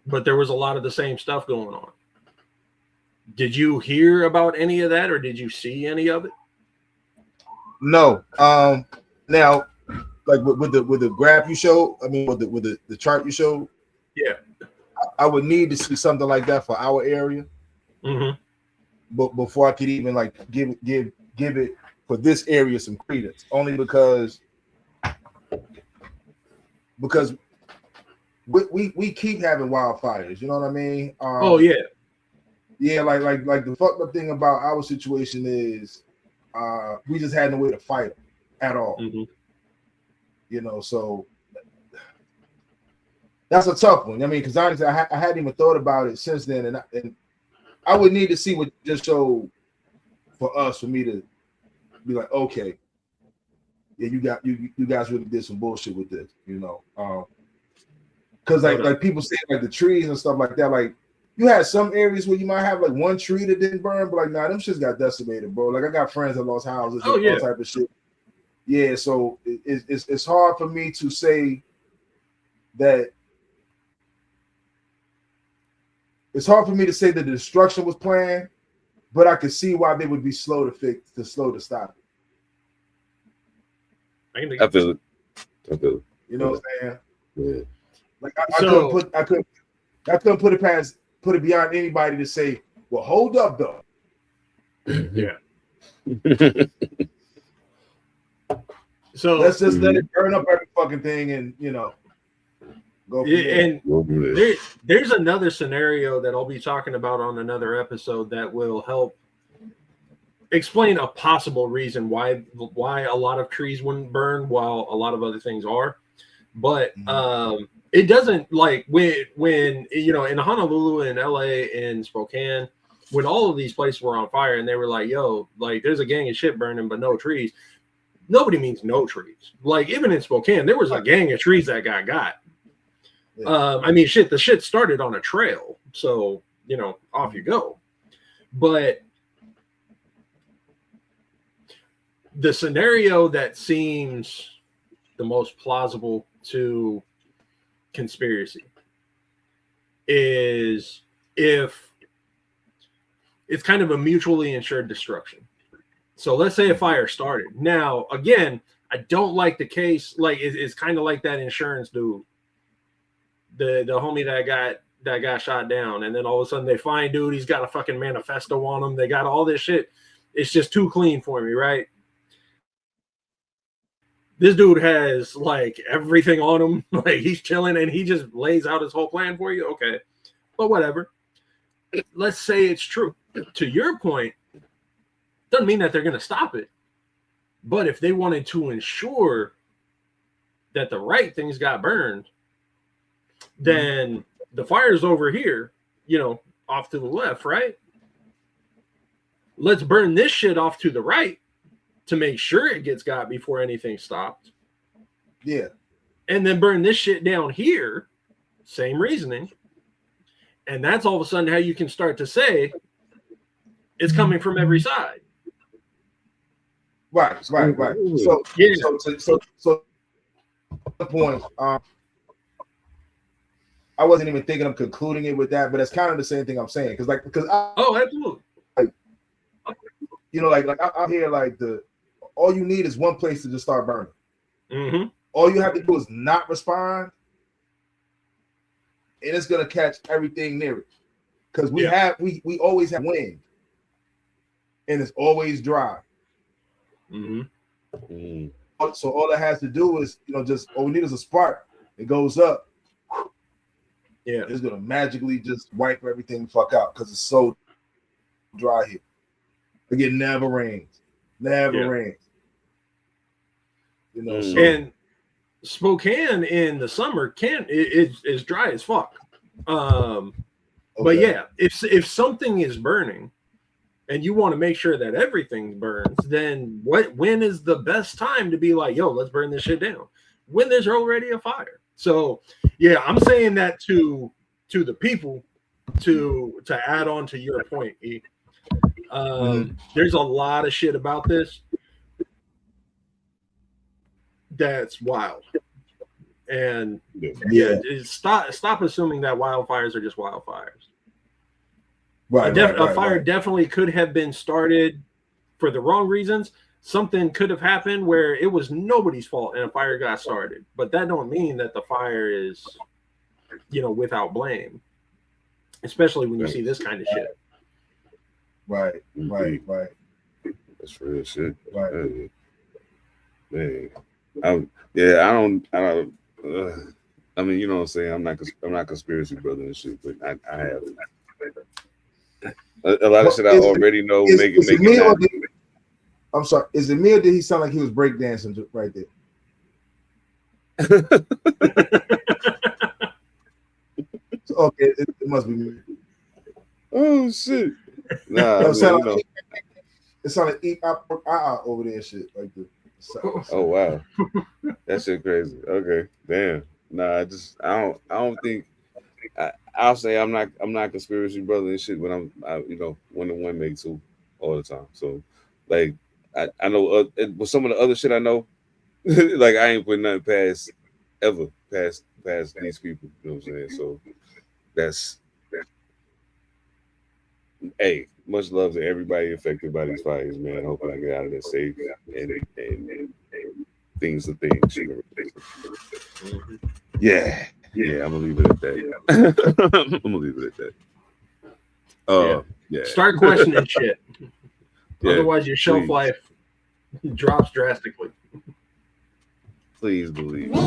but there was a lot of the same stuff going on. Did you hear about any of that, or did you see any of it? No. Now, like with the graph you showed, I mean, with the chart you showed, yeah, I would need to see something like that for our area. Mm-hmm. But before I could even like give it for this area some credence, only because we keep having wildfires. You know what I mean? Oh yeah. Yeah, like the fucked up thing about our situation is we just had no way to fight them at all. Mm-hmm. You know, so that's a tough one. I mean, because honestly, I hadn't even thought about it since then, and I would need to see what you just showed for me to be like, okay, yeah, you guys really did some bullshit with this, you know, because like people say like the trees and stuff like that, like. You had some areas where you might have like one tree that didn't burn, but like, nah, them shits got decimated, bro. Like I got friends that lost houses and all type of shit. Yeah, so it's hard for me to say that. It's hard for me to say that the destruction was planned, but I could see why they would be slow to stop it. I feel it. You know what I'm saying? Yeah. Like I couldn't put it beyond anybody to say, well, hold up though. Yeah. So let's just let it burn up every fucking thing and go. And there's another scenario that I'll be talking about on another episode that will help explain a possible reason why a lot of trees wouldn't burn while a lot of other things are. But it doesn't, like when in Honolulu and LA and Spokane, when all of these places were on fire and they were like, yo, like there's a gang of shit burning but no trees. Nobody means no trees. Like even in Spokane, there was a gang of trees that got. Yeah. I mean, the shit started on a trail, so off you go. But the scenario that seems the most plausible to conspiracy is if it's kind of a mutually insured destruction. So let's say a fire started. Now, again, I don't like the case. Like it's kind of like that insurance dude, the homie that got shot down, and then all of a sudden they find dude, he's got a fucking manifesto on him. They got all this shit. It's just too clean for me, right? This dude has like everything on him. Like he's chilling and he just lays out his whole plan for you. Okay. But whatever. Let's say it's true. To your point, doesn't mean that they're going to stop it. But if they wanted to ensure that the right things got burned, then the fire's over here, off to the left, right? Let's burn this shit off to the right to make sure it gets got before anything stopped. Yeah. And then burn this shit down here. Same reasoning. And that's all of a sudden how you can start to say it's coming from every side. Right. So the point, I wasn't even thinking of concluding it with that, but it's kind of the same thing I'm saying. Absolutely. Like out here, like all you need is one place to just start burning. Mm-hmm. All you have to do is not respond, and it's gonna catch everything near it. Because we always have wind, and it's always dry. Mm-hmm. So all it has to do is just all we need is a spark. It goes up. Yeah, it's gonna magically just wipe everything the fuck out because it's so dry here. It never rains. Never rains. So. And Spokane in the summer is dry as fuck. But yeah, if something is burning and you want to make sure that everything burns, then when is the best time to be like, yo, let's burn this shit down? When there's already a fire. So yeah, I'm saying that to the people to add on to your point, E. There's a lot of shit about this that's wild, and stop assuming that wildfires are just wildfires. A fire definitely could have been started for the wrong reasons. Something could have happened where it was nobody's fault and a fire got started, but that don't mean that the fire is, without blame. Especially when you see this kind of shit. Right. That's real shit. Right. Man. I mean, you know what I'm saying? I'm not conspiracy brother and shit, but I have a lot of shit I already know. I'm sorry. Is it me or did he sound like he was breakdancing right there? Okay, it must be me. Oh shit! Nah, it sounded like eat over there and shit like this. Oh wow, that shit crazy. Okay, damn. Nah, I don't think. I'll say I'm not conspiracy brother and shit when I'm one to one make two all the time. So like I know with some of the other shit I know, like I ain't putting nothing past these people. You know what I'm saying? So that's hey, much love to everybody affected by these fires, man. Hoping I get out of this safe and things. Yeah, I'm gonna leave it at that. I'm gonna leave it at that. Yeah. Start questioning shit. Yeah, otherwise, your shelf life drops drastically. Please believe it.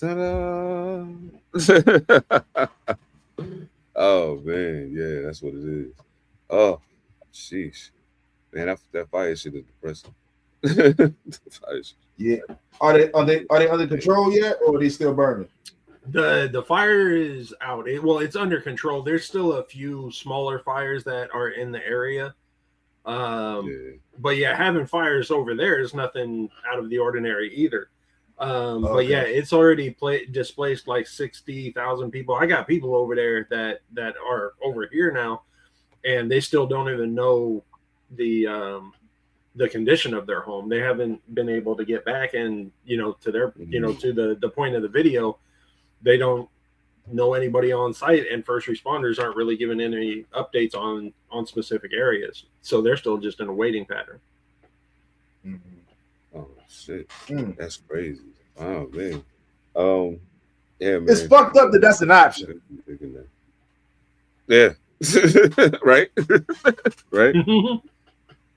Ta-da! Oh man, yeah, that's what it is. Oh, sheesh, man, that fire shit is depressing. Yeah, are they under control yet, or are they still burning? The fire is out. It's under control. There's still a few smaller fires that are in the area. But yeah, having fires over there is nothing out of the ordinary either. But yeah, it's already displaced like 60,000 people. I got people over there that are over here now, and they still don't even know the condition of their home. They haven't been able to get back, and to their to the point of the video, they don't know anybody on site, and first responders aren't really giving any updates on specific areas, so they're still just in a waiting pattern. Oh shit, that's crazy. Oh man, yeah, man. It's fucked up that that's an option. Yeah, right, right,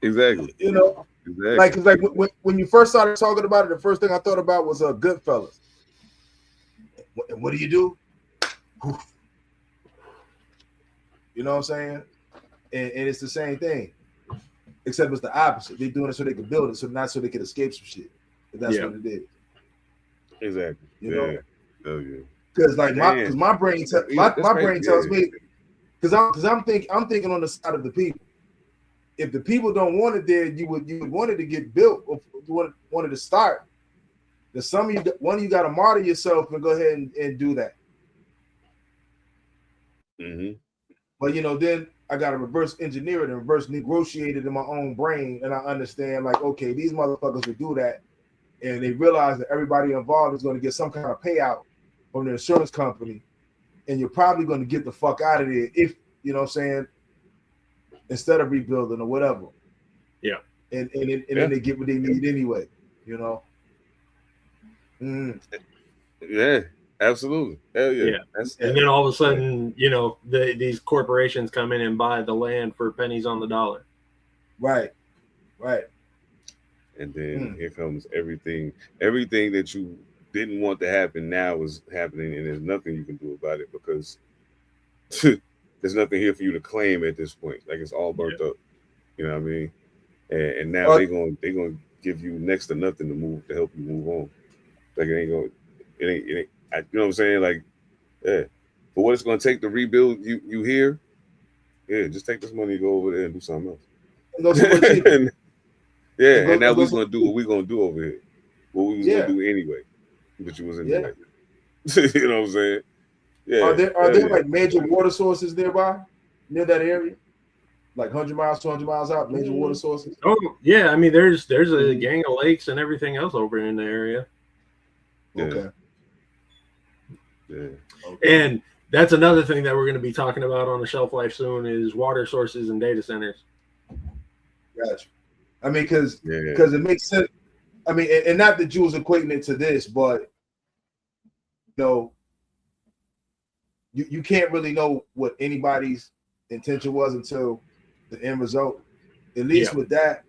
exactly. Like when you first started talking about it, the first thing I thought about was Goodfellas. And what do? You know what I'm saying? And it's the same thing, except it's the opposite. They're doing it so they can build it, so not so they can escape some shit. If that's what it is. Exactly. You know? Oh yeah. Because like my brain tells me, because I'm thinking on the side of the people. If the people don't want it there, you would want it to get built, or you wanted to start. Then one of you got to martyr yourself and go ahead and do that. But then I got to reverse engineer it and reverse negotiate it in my own brain, and I understand like, okay, these motherfuckers will do that, and they realize that everybody involved is going to get some kind of payout from the insurance company, and you're probably going to get the fuck out of there if you know what I'm saying, instead of rebuilding or whatever. Yeah, and then they get what they need anyway. Yeah, absolutely. Hell yeah. And then all of a sudden, these corporations come in and buy the land for pennies on the dollar. Right. And then here comes everything that you didn't want to happen now is happening, and there's nothing you can do about it because there's nothing here for you to claim at this point. Like it's all burnt up. You know what I mean? And now they're gonna give you next to nothing to help you move on. Like it ain't. You know what I'm saying? Like, yeah. But what it's gonna take to rebuild you here? Yeah, just take this money and go over there and do something else. And now we're gonna do what we're gonna do over here. what we was gonna do anyway. But you was in there. You know what I'm saying? Yeah. Are there like major water sources nearby, near that area? Like 100 miles, 200 miles out, major water sources? Oh, yeah. I mean, there's a gang of lakes and everything else over in the area. Okay. Yeah. And that's another thing that we're going to be talking about on the shelf life soon is water sources and data centers. Gotcha. I mean, because it makes sense. I mean, and not that you was equating it to this, but you can't really know what anybody's intention was until the end result. At least with that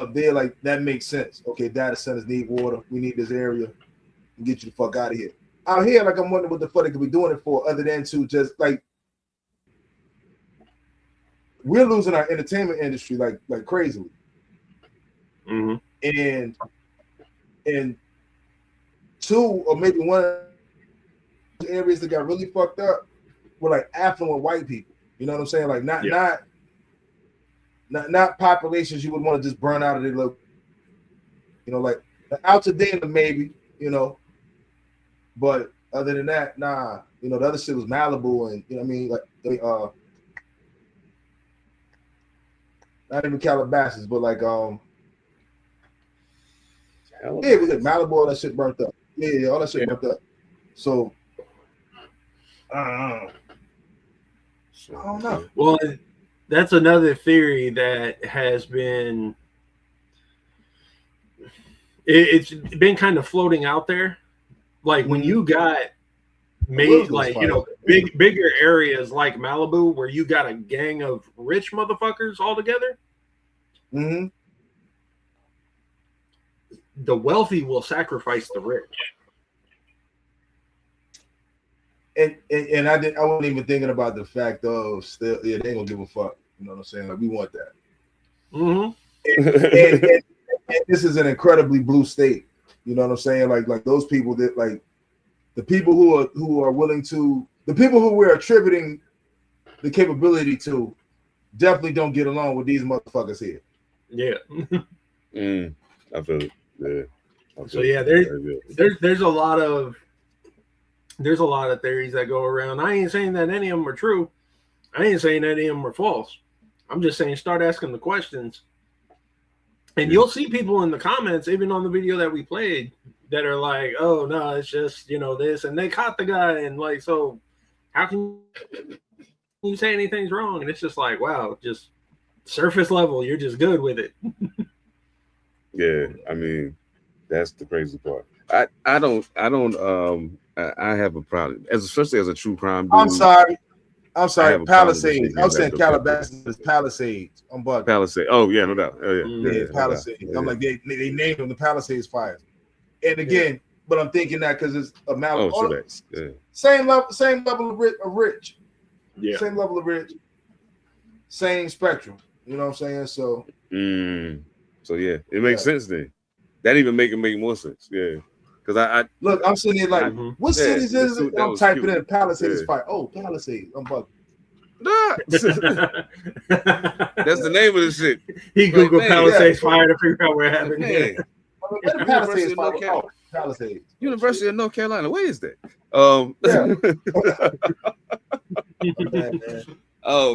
up there, like that makes sense. Okay, data centers need water. We need this area. And get you the fuck out of here. Out here, like I'm wondering what the fuck they could be doing it for, other than to just like we're losing our entertainment industry like crazily. Mm-hmm. And two or maybe one of the areas that got really fucked up were like affluent white people. You know what I'm saying? Like not populations you would want to just burn out of their local. Like out to dinner maybe, but other than that, nah. The other shit was Malibu and what I mean, like not even Calabasas, but like it was like Malibu, all that shit burnt up. Yeah, all that shit burnt up. So I don't know. Well, that's another theory that has been it's been kind of floating out there. Like when you got bigger areas like Malibu where you got a gang of rich motherfuckers all together. Mm-hmm. The wealthy will sacrifice the rich. And I wasn't even thinking about the fact of still, they ain't gonna give a fuck. You know what I'm saying? Like we want that. Mm-hmm. And this is an incredibly blue state. You know what I'm saying? Like those people that like the people who are willing to, the people who we're attributing the capability to, definitely don't get along with these motherfuckers here. Yeah. I feel it. Yeah. So yeah, there's a lot of theories that go around. I ain't saying that any of them are true. I ain't saying any of them are false. I'm just saying start asking the questions. And you'll see people in the comments, even on the video that we played, that are like, oh no, it's just this, and they caught the guy, and like, so how can you say anything's wrong? And it's just like, wow, just surface level, you're just good with it. Yeah, I mean, that's the crazy part. I have a problem, especially as a true crime dude. I'm sorry, Palisades. I'm saying Calabasas is Palisades. I'm bugging. Palisades. Oh yeah, no doubt. Oh, yeah, Palisades. No doubt. I'm like they named them the Palisades fires. And again, but I'm thinking that because it's a Malibu. Same level of rich. Yeah. Same level of rich. Same spectrum. You know what I'm saying? So. So yeah, it makes sense then. That even make more sense. Yeah. Because I look, I'm sitting here like, what cities is it? I'm typing in Palisades fire. Oh, Palisades. I'm bugging. Nah. That's the name of the shit. He Googled Palisades fire to figure out where it happened. Palisades fire. Oh, Palisades. University of North Carolina. Where is that? Oh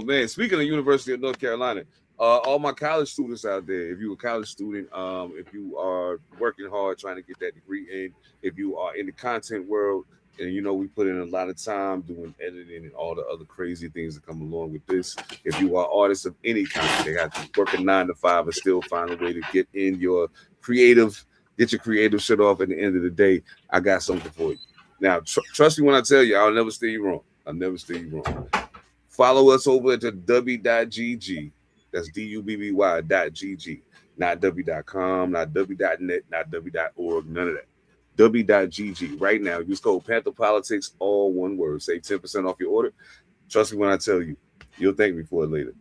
man. Speaking of University of North Carolina, all my college students out there, if you're a college student, if you are working hard trying to get that degree in, if you are in the content world, and we put in a lot of time doing editing and all the other crazy things that come along with this. If you are artists of any kind, they have to work a 9 to 5 and still find a way to get your creative shit off at the end of the day. I got something for you. Now, trust me when I tell you, I'll never steer you wrong. Follow us over at the w.gg. That's DUBBY.GG, not w.com, not w.net, not w.org, none of that. W.gg. Right now, use code Pantha Politix, all one word. Save 10% off your order. Trust me when I tell you, you'll thank me for it later.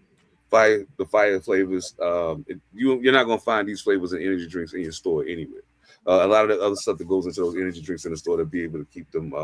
The fire flavors, you're not going to find these flavors and energy drinks in your store anywhere. A lot of the other stuff that goes into those energy drinks in the store to be able to keep them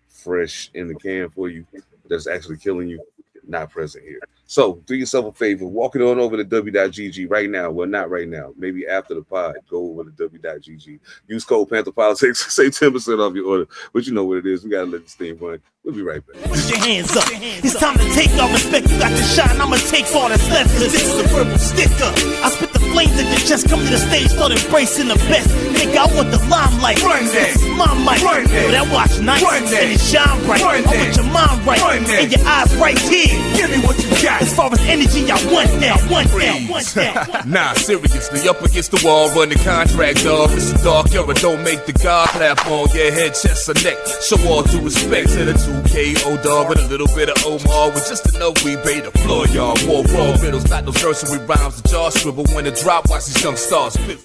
fresh in the can for you, that's actually killing you, not present here. So do yourself a favor, walk it on over to w.gg right now. Well, not right now. Maybe after the pod, go over to w.gg. Use code Pantha Politix, save 10% off your order. But you know what it is. We gotta let this thing run. We'll be right back. Put your hands up. It's time to take all respect. You got to shine. I'ma take all that's left. Cause this is a verbal sticker. I spit the flames at your chest. Come to the stage, start embracing the best. Nigga, I want the limelight. This is my mic. But I watch nights and it shine bright. I want your mind right and your eyes right here. Give me what you got. As far as energy, I want that. Nah, seriously, up against the wall, run the contract, dog. It's a dark era, don't make the God clap on your head, chest, or neck. Show all due respect to the 2KO dog with a little bit of Omar. With just enough we pay the floor, y'all. War raw riddles, not no nursery rhymes. The jaw scribble when the drop, watch these young stars spit.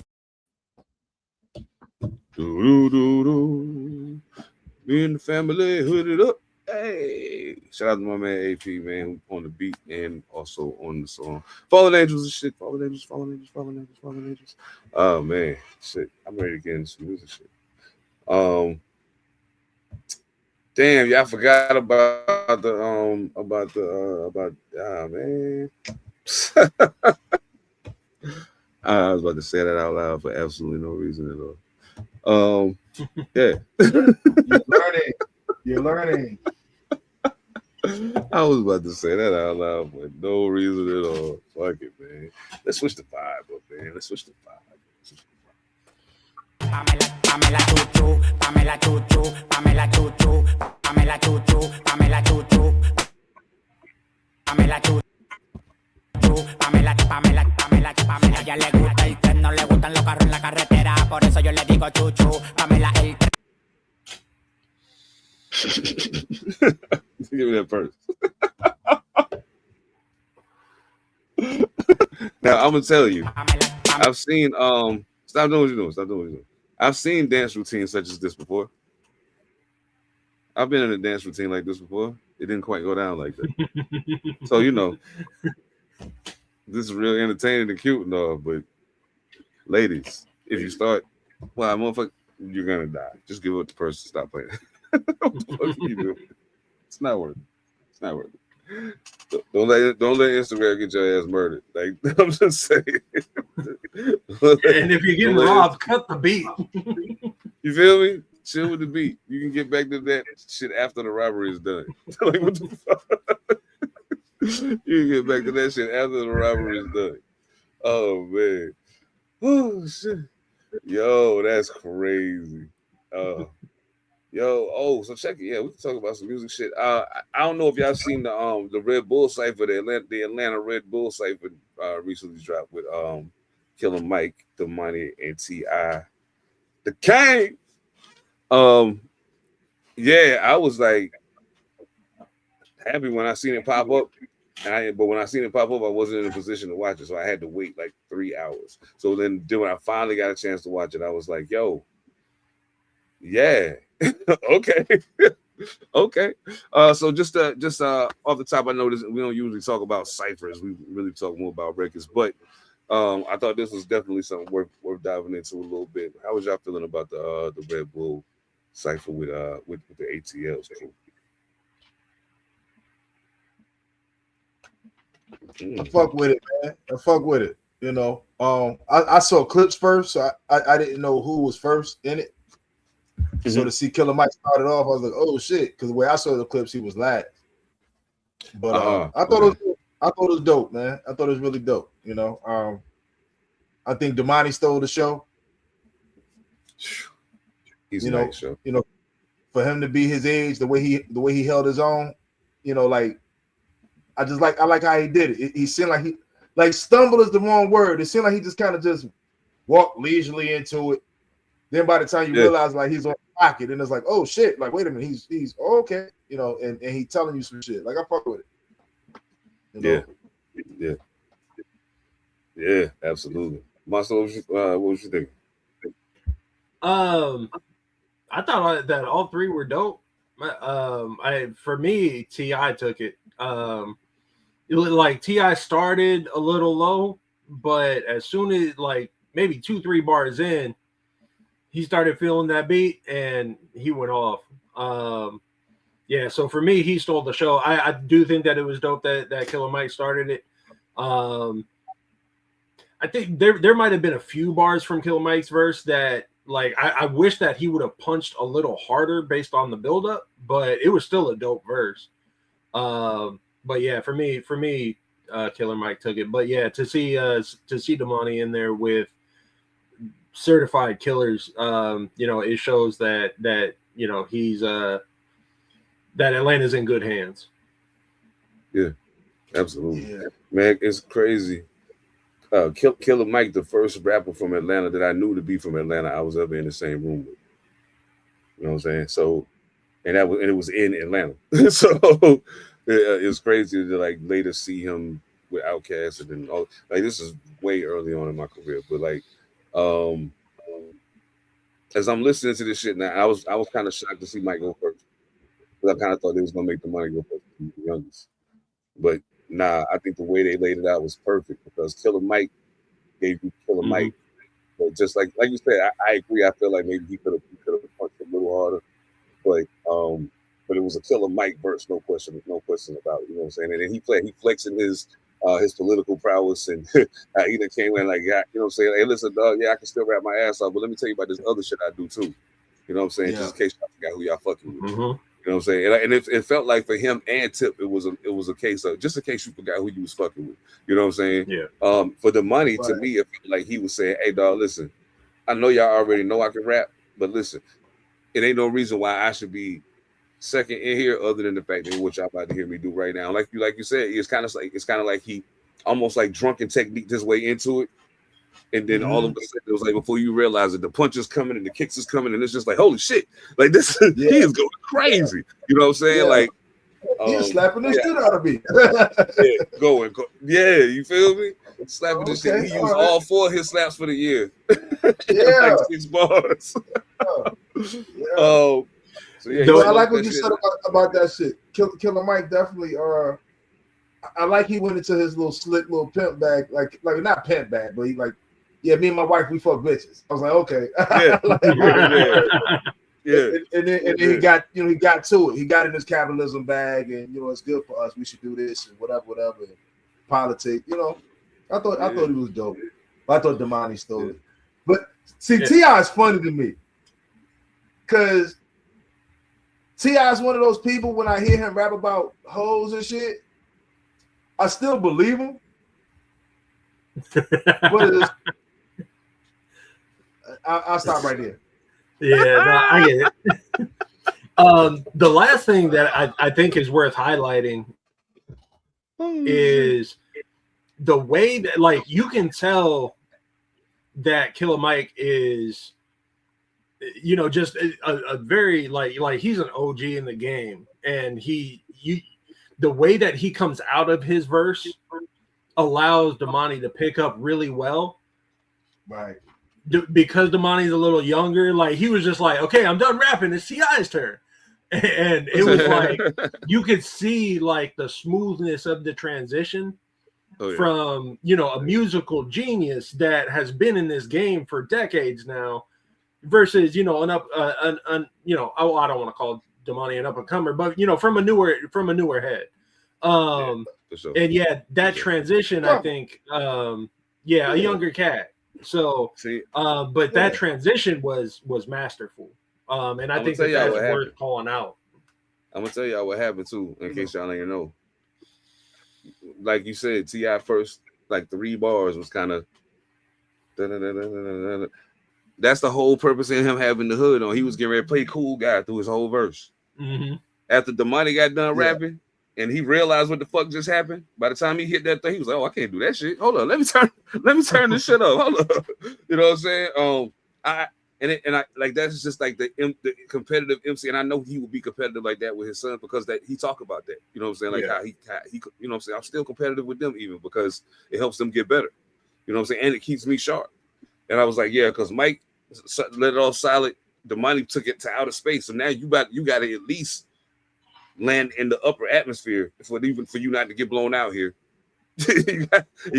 Me and the family hooded up. Hey, shout out to my man AP, man, who on the beat and also on the song. Fallen Angels and shit. Fallen Angels. Oh man, shit. I'm ready to get into some music shit. Damn, y'all forgot about man. I was about to say that out loud for absolutely no reason at all. Yeah. You're learning. I was about to say that out loud for no reason at all. Fuck it, man. Let's switch the vibe up, man. Let's switch the vibe. Pamela Chuchu, Pamela Chuchu, Pamela Chuchu, Pamela Chuchu, Pamela Chuchu, Pamela Chuchu, Pamela, ella le gusta el tren, no le gustan los carros en la carretera, por eso yo le digo Chuchu, Pamela el tren. Give me that first. Now I'm gonna tell you, I've seen stop doing what you're doing. I've seen dance routines such as this before. I've been in a dance routine like this before. It didn't quite go down like that. So you know, this is real entertaining and cute and all, but ladies, if you start, well, motherfucker, you're gonna die. Just give it the person. Stop playing. What you doing? It's not worth it. It's not worth it. Don't let Instagram get your ass murdered. Like I'm just saying. And if you're getting robbed, cut the beat. You feel me? Chill with the beat. You can get back to that shit after the robbery is done. Like what the fuck? You can get back to that shit after the robbery is done. Oh man. Oh shit. Yo, that's crazy. So check it. Yeah, we can talk about some music shit. I don't know if y'all seen the Red Bull cipher, the Atlanta Red Bull cipher recently dropped with Killer Mike, the Money, and T.I. the King. Yeah, I was like happy when I seen it pop up. But when I seen it pop up, I wasn't in a position to watch it, so I had to wait like 3 hours. So then when I finally got a chance to watch it, I was like, yo, yeah. Okay. Okay. So just off the top, I know this, we don't usually talk about ciphers. We really talk more about records, but I thought this was definitely something worth diving into a little bit. How was y'all feeling about the Red Bull cipher with the ATLs? I fuck with it, man. I fuck with it. You know, I saw clips first, so I didn't know who was first in it. Mm-hmm. So to see Killer Mike started off, I was like, "Oh shit!" Because the way I saw the clips, he was last. But I thought it was dope, man. I thought it was really dope. You know, I think Damani stole the show. He's a nice show. You know, for him to be his age, the way he held his own, you know, like I like how he did it. He seemed like stumble is the wrong word. It seemed like he just kind of just walked leisurely into it. Then by the time you realize like he's on the pocket, and it's like, oh shit, like wait a minute, he's okay, you know, and he telling you some shit. Like I fuck with it. You know? Yeah, absolutely. Monster, what was you thinking? I thought that all three were dope. For me, T.I. took it. Like T.I. started a little low, but as soon as like maybe 2-3 bars in, he started feeling that beat and he went off. Yeah, so for me, he stole the show. I do think that it was dope that Killer Mike started it. I think there might have been a few bars from Killer Mike's verse that, like, I wish that he would have punched a little harder based on the buildup, but it was still a dope verse. But yeah, for me, Killer Mike took it. But yeah, to see Damani in there with certified killers, it shows that he's that Atlanta's in good hands. Yeah, absolutely. Yeah. Man, it's crazy. Killer Mike, the first rapper from Atlanta that I knew to be from Atlanta, I was ever in the same room with. You know what I'm saying? So, and it was in Atlanta. So it was crazy to like later see him with Outkast and then all. Like, this is way early on in my career, but like, as I'm listening to this shit now, I was kind of shocked to see Mike go first. Because I kind of thought they was gonna make the money go first, the youngest. But nah, I think the way they laid it out was perfect because Killer Mike gave you Killer Mike. But just like you said, I agree. I feel like maybe he could have punched a little harder. But it was a Killer Mike verse, no question about it. You know what I'm saying? And then he flexing his political prowess, and he done came in like, yeah, you know what I'm saying? Hey, listen, dog, yeah, I can still rap my ass off, but let me tell you about this other shit I do too. You know what I'm saying? Yeah. Just in case y'all forgot who y'all fucking with. You know what I'm saying? And it felt like for him and Tip, it was a case of just in case you forgot who you was fucking with. You know what I'm saying? Yeah. For the money, to me, it felt like he was saying, "Hey, dog, listen, I know y'all already know I can rap, but listen, it ain't no reason why I should be second in here, other than the fact that what y'all about to hear me do right now. Like you said, it's kind of like he almost like drunken technique his way into it." And then all of a sudden, it was like before you realize it, the punch is coming and the kicks is coming, and it's just like, holy shit! Like this, he is going crazy. You know what I'm saying? Like he's slapping the shit out of me. Going. Yeah, you feel me? Slapping the shit. He used all 4 of his slaps for the year. Like 6 bars. So yeah, I like what you said about that shit. Killer Mike definitely. I like he went into his little slick little pimp bag, like not pimp bag, but he like. Yeah, me and my wife, we fuck bitches. I was like, okay. And then he got, he got to it. He got in his capitalism bag, and it's good for us. We should do this and whatever. And politics, I thought he was dope. I thought Damani stole it. But see, T.I. is funny to me because T.I. is one of those people. When I hear him rap about hoes and shit, I still believe him. But I'll stop right there. Yeah, no, I get it. The last thing that I think is worth highlighting is the way that, like, you can tell that Killer Mike is, just a very like he's an OG in the game, and the way that he comes out of his verse allows Damani to pick up really well. Right. Because Damani's a little younger, like he was just like, okay, I'm done rapping. It's T.I.'s turn. And it was like, you could see like the smoothness of the transition from, a musical genius that has been in this game for decades now versus, I don't want to call Damani an up and comer, but, from a newer head. And that transition, I think, a younger cat. So, but that transition was masterful, and I think that's worth calling out. I'm gonna tell y'all what happened too, in case y'all ain't know. Like you said, T.I. first like 3 bars was kind of. That's the whole purpose of him having the hood on. He was getting ready to play cool guy through his whole verse. After Damani got done rapping. And he realized what the fuck just happened. By the time he hit that thing, he was like, "Oh, I can't do that shit. Hold on, let me turn this shit up. Hold up." You know what I'm saying? I like that's just like the competitive MC, and I know he will be competitive like that with his son because that he talk about that. You know what I'm saying? Like how he you know what I'm saying? I'm still competitive with them even because it helps them get better. You know what I'm saying? And it keeps me sharp. And I was like, yeah, because Mike let it off solid. The money took it to outer space, so now you got to at least land in the upper atmosphere for you not to get blown out here. You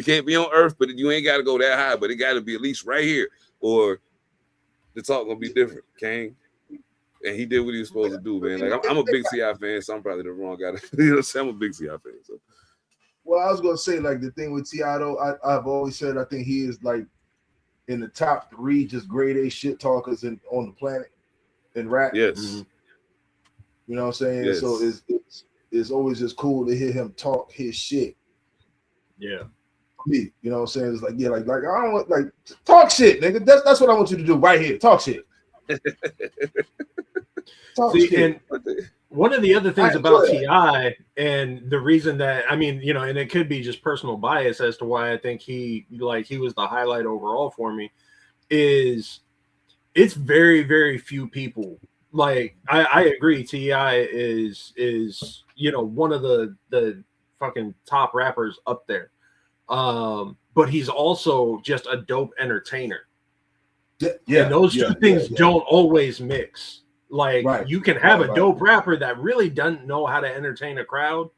can't be on Earth, but you ain't got to go that high, but it got to be at least right here, or the talk gonna be different. King. and he did what he was supposed to do, man. Like I'm a big T.I. fan, so I'm probably the wrong guy. You know what I'm saying? I'm a big T.I. fan. So. Well, I was gonna say, like, the thing with T.I. though, I've always said I think he is like in the top 3 just grade A shit talkers on the planet in rap. Yes. You know what I'm saying? Yes. So it's always just cool to hear him talk his shit. Yeah. Me, you know what I'm saying? It's like, yeah, like I don't want, like, talk shit, nigga. That's what I want you to do right here. Talk shit. Talk See, shit. and one of the other things about T.I. and the reason that, I mean, you know, and it could be just personal bias as to why I think he was the highlight overall for me, is it's very, very few people. Like, I agree, T.I. is you know, one of the fucking top rappers up there. But he's also just a dope entertainer. Yeah, and those two things don't always mix. Like, you can have a dope rapper that really doesn't know how to entertain a crowd.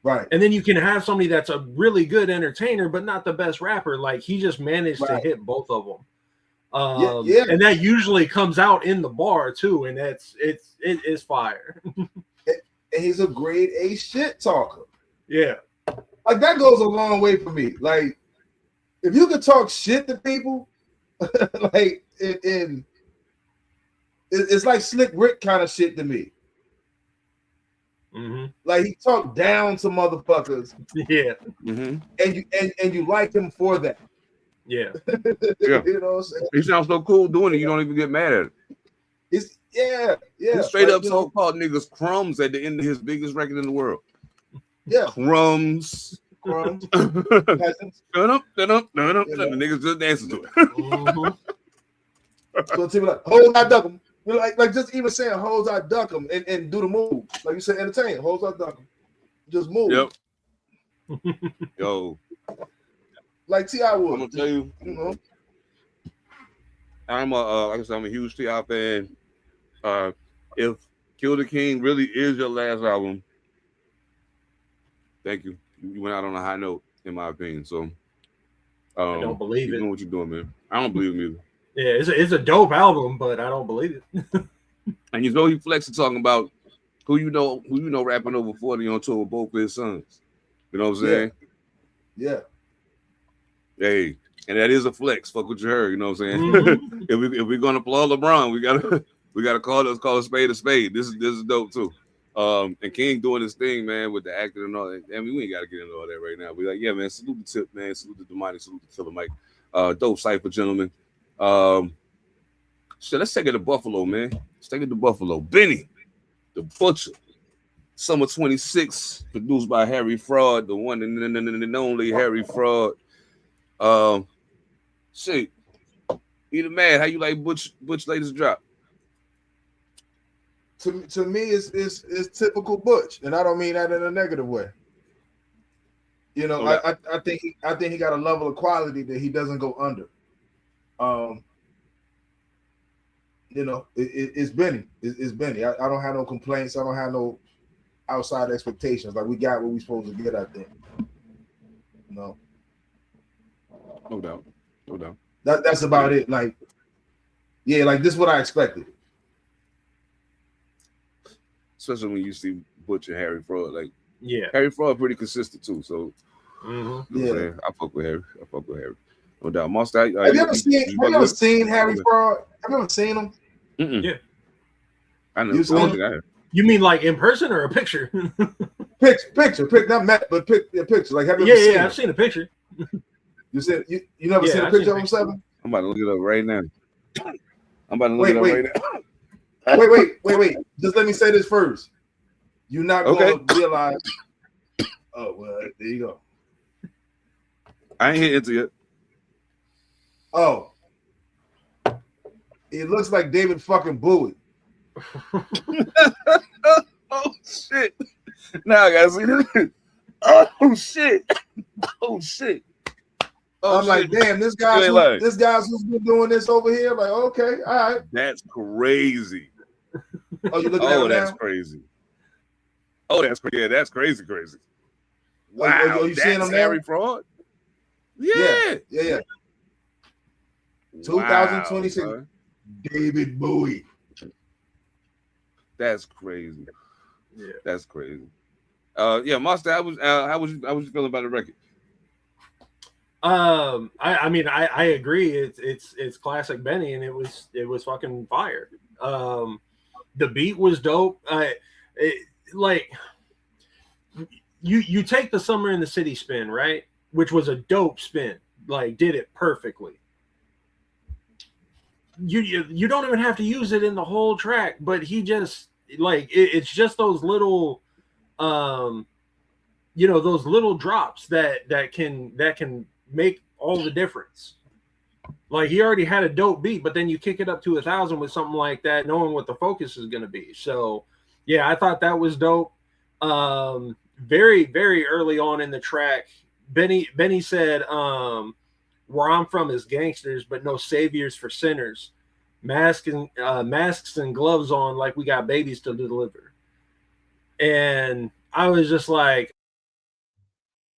Right. And then you can have somebody that's a really good entertainer, but not the best rapper. Like, he just managed to hit both of them. And that usually comes out in the bar too. And it is fire. And he's a grade A shit talker. Yeah. Like, that goes a long way for me. Like, if you could talk shit to people, like, it's like Slick Rick kind of shit to me. Like, he talked down to motherfuckers. Yeah. And you like him for that. Yeah. Yeah. You know what I'm saying? He sounds so cool doing it, you don't even get mad at it. It's yeah. He straight up so-called niggas crumbs at the end of his biggest record in the world. Yeah. Crumbs. Crumbs. The niggas just dancing to it. So people like, hoes I duck them. You know, like just even saying hoes I duck them and do the move. Like you said, entertain. Hoes I duck them. Just move. Yep. Yo. Like T.I. would. I'm gonna tell you. I'm like I said, I'm a huge T.I. fan. If Kill the King really is your last album, thank you. You went out on a high note, in my opinion. So I don't believe it. Doing what you're doing, man. I don't believe it either. Yeah, it's a dope album, but I don't believe it. And you know he flexing talking about who you know rapping over 40 on tour with both of his sons. You know what I'm saying? Yeah. Hey, and that is a flex. Fuck what you heard. You know what I'm saying? If we're gonna applaud LeBron, we gotta call a spade a spade. This is dope too. And King doing his thing, man, with the acting and all that. I mean, we ain't gotta get into all that right now. We're like, yeah, man, salute the tip, man. Salute the Demani, salute the Killer Mike. Dope cypher, gentlemen. So let's take it to Buffalo, man. Let's take it to Buffalo. Benny, the Butcher. Summer 26, produced by Harry Fraud, the one and only Harry Fraud. Shit. Either man, how you like Butch latest drop? To me, it's typical Butch, and I don't mean that in a negative way. You know, okay. I think he got a level of quality that he doesn't go under. You know, it's Benny. It's Benny. I don't have no complaints. I don't have no outside expectations. Like, we got what we supposed to get, I think. No doubt. That's about it. Like, yeah, like, this is what I expected. Especially when you see Butch and Harry Fraud. Like, yeah, Harry Fraud pretty consistent too. So yeah, I fuck with Harry. No doubt. Monster, have you ever seen Harry Fraud? Have you ever seen him? Mm-mm. Yeah. I know. You mean like in person or a picture? Picture, not Matt, but a picture. Like, have you ever seen I've seen a picture. You said you never seen a picture of him, Seven? I'm about to look it up right now. Wait. Just let me say this first. You're not going to realize. Oh, well, there you go. I ain't hit into yet. Oh. It looks like David fucking Bowie. Oh, shit. Now I got to see this. Oh, shit. I'm like, damn, this guy's who's been doing this over here. Like, okay, all right. That's crazy. Oh, you looking at it that's now? crazy. Oh, that's crazy. Yeah, that's crazy. Wow, you seeing him Harry now? Fraud? Yeah. 2026. David Bowie. That's crazy. Yeah, that's crazy. Yeah, Monster, how was you feeling about the record? I mean, I agree. It's classic Benny, and it was fucking fire. The beat was dope. Like you take the Summer in the City spin, right? Which was a dope spin. Like, did it perfectly. You don't even have to use it in the whole track, but he just like it's just those little those little drops that can make all the difference. Like, he already had a dope beat, but then you kick it up to 1,000 with something like that, knowing what the focus is going to be. So yeah, I thought that was dope. Very, very early on in the track, Benny said, where I'm from is gangsters, but no saviors for sinners. Masks and gloves on like we got babies to deliver. And I was just like,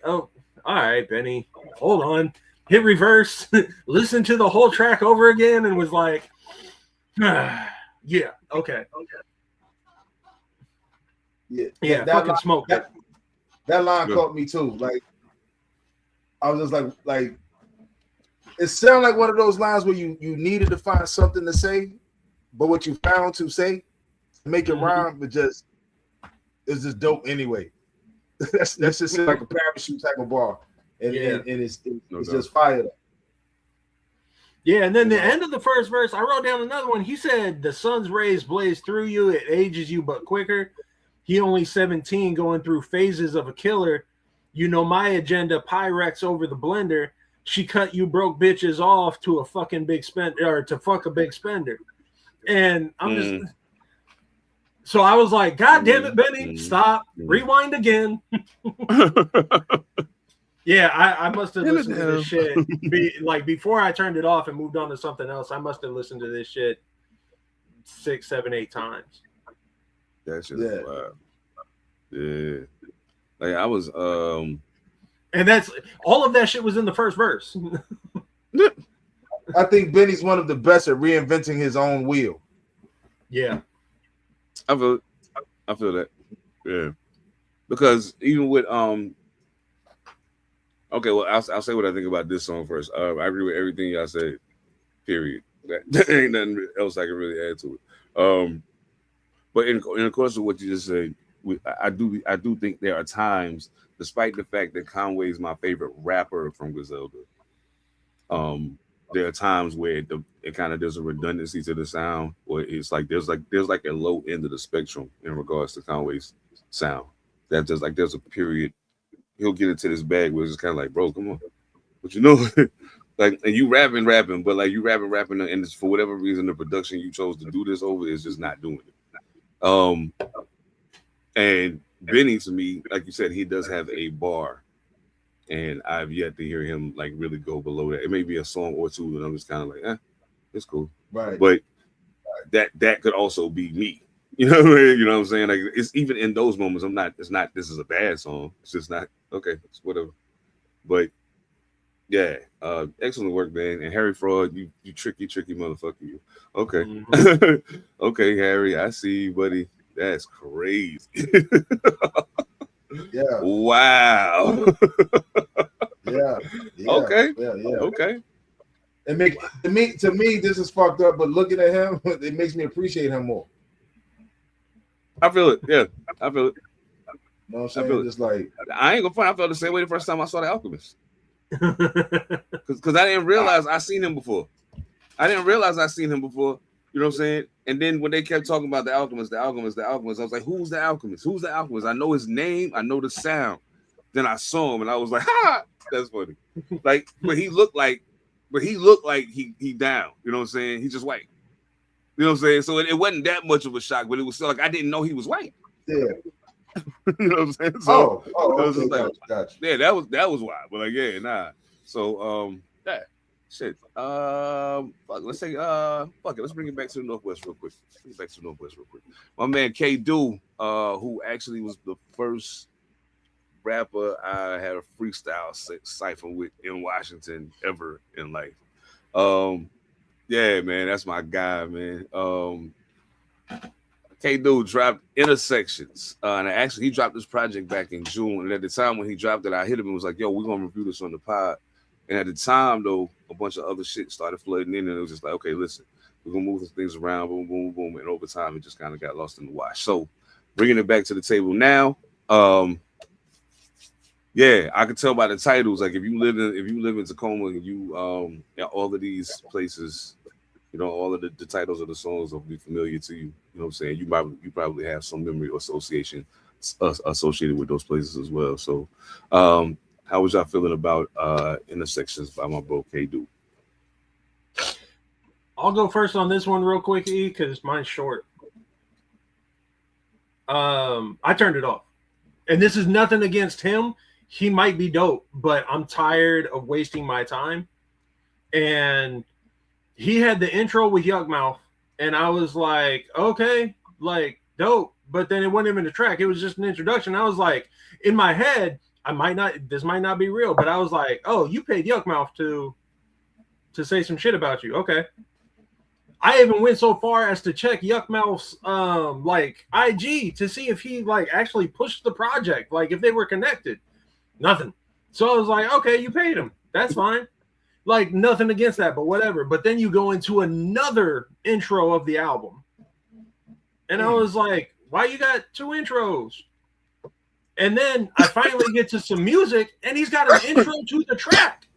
oh, all right, Benny, hold on. Hit reverse, listen to the whole track over again, and was like, yeah, okay. Yeah, that fucking line, smoke. That line caught me too. Like, I was just like, it sounded like one of those lines where you needed to find something to say, but what you found to say to make it rhyme, but just it's just dope anyway. that's just like a parachute type of bar, and it's just fire. Yeah, and then the end of the first verse, I wrote down another one. He said, "The sun's rays blaze through you; it ages you but quicker. He only 17, going through phases of a killer. You know my agenda, Pyrex over the blender. She cut you broke bitches off to a fucking big spender, or to fuck a big spender." And I'm just, so I was like, God damn it, Benny, stop, rewind again. Yeah, I must have listened to this shit. Before I turned it off and moved on to something else, I must have listened to this shit 6, 7, 8 times. That's just wild. Yeah. Like, I was and that's all of that shit was in the first verse. I think Benny's one of the best at reinventing his own wheel. Yeah. I feel that. Yeah. Because even with okay, well, I'll say what I think about this song first. I agree with everything y'all said. Period. That ain't nothing else I can really add to it. But in course of what you just said, I do think there are times, despite the fact that Conway is my favorite rapper from Griselda, there are times where it kind of there's a redundancy to the sound, or it's like there's like a low end of the spectrum in regards to Conway's sound. That just like there's a period he'll get into this bag where it's just kind of like, bro, come on, but you know, like, and you rapping, but like you rapping, and it's, for whatever reason the production you chose to do this over is just not doing it. And Benny, to me, like you said, he does have a bar, and I've yet to hear him like really go below that. It may be a song or two, and I'm just kind of like, it's cool, right? But that could also be me, you know what I'm saying? Like, it's even in those moments, it's not. This is a bad song. It's just not okay. It's whatever. But yeah, excellent work, man. And Harry Fraud, you tricky motherfucker, you. Okay, okay, Harry, I see you, buddy. That's crazy. Yeah. Wow. Yeah. Okay. Yeah. Okay. To me, this is fucked up. But looking at him, it makes me appreciate him more. I feel it. Yeah, I feel it. You know what I'm saying? Just like, I ain't gonna front. I felt the same way the first time I saw The Alchemist. Because I didn't realize I seen him before. You know what I'm saying? And then when they kept talking about the Alchemist, I was like, who's the Alchemist? I know his name, I know the sound. Then I saw him and I was like, ha, that's funny. Like, but he looked like he down. You know what I'm saying? He's just white. You know what I'm saying? So it wasn't that much of a shock, but it was still like I didn't know he was white. Yeah. You know what I'm saying? So okay, like, gotcha. Yeah, that was wild. But like, yeah, nah. So yeah. Shit. Let's say fuck it. Let's bring it back to the Northwest real quick. My man K Do, who actually was the first rapper I had a freestyle cipher with in Washington ever in life. Yeah, man, that's my guy, man. K-Dude dropped Intersections. And actually, he dropped this project back in June. And at the time when he dropped it, I hit him and was like, yo, we're going to review this on the pod. And at the time, though, a bunch of other shit started flooding in. And it was just like, okay, listen, we're going to move things around, boom, boom, boom. And over time, it just kind of got lost in the wash. So bringing it back to the table now, yeah, I could tell by the titles. Like if you live in Tacoma and you all of these places, you know, all of the titles of the songs will be familiar to you. You know what I'm saying? You probably have some memory or association associated with those places as well. So how was y'all feeling about Intersections by my bro K-Dude? I'll go first on this one real quick, E, because mine's short. I turned it off. And this is nothing against him. He might be dope, but I'm tired of wasting my time. And he had the intro with Yuck Mouth, and I was like, okay, like dope. But then it wasn't even a track. It was just an introduction. I was like, in my head, this might not be real, but I was like, oh, you paid Yuck Mouth to say some shit about you. Okay. I even went so far as to check Yuck Mouth's like IG to see if he like actually pushed the project, like if they were connected. Nothing. So I was like, okay, you paid him. That's fine. Like nothing against that, but whatever. But then you go into another intro of the album. And I was like, why you got two intros? And then I finally get to some music and he's got an intro to the track.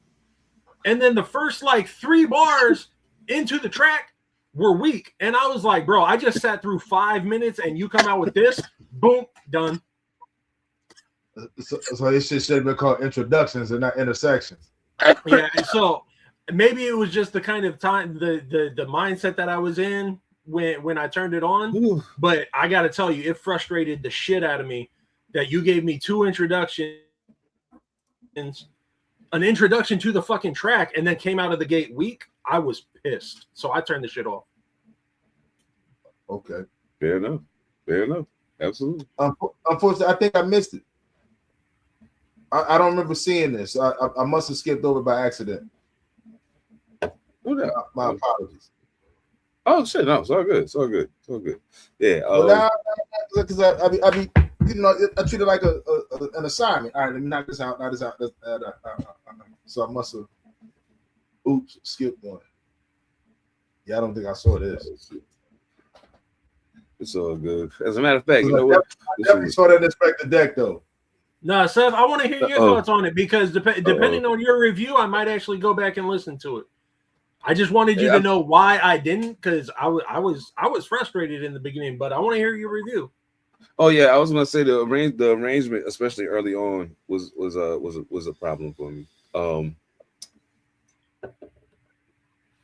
And then the first like 3 bars into the track were weak. And I was like, bro, I just sat through 5 minutes and you come out with this. Boom, done. So this shit should have been called introductions and not intersections. Yeah, so maybe it was just the kind of time, the mindset that I was in when I turned it on. Ooh. But I got to tell you, it frustrated the shit out of me that you gave me 2 introductions, an introduction to the fucking track, and then came out of the gate weak. I was pissed, so I turned the shit off. Okay, fair enough. Absolutely. Unfortunately, I think I missed it. I don't remember seeing this. I must have skipped over by accident. My apologies. Oh shit! No, it's all good. It's all good. It's all good. Yeah. Because I be you know, I treat it like an assignment. All right, let me knock this out. So I must have. Oops, skipped one. Yeah, I don't think I saw this. It's all good. As a matter of fact, you know what? I definitely saw that Inspector Deck though. No, Seth, I want to hear your thoughts on it because depending on your review, I might actually go back and listen to it. I just wanted you to know why I didn't, because I was frustrated in the beginning, but I want to hear your review. Oh yeah, I was gonna say the arrangement, especially early on, was a problem for me.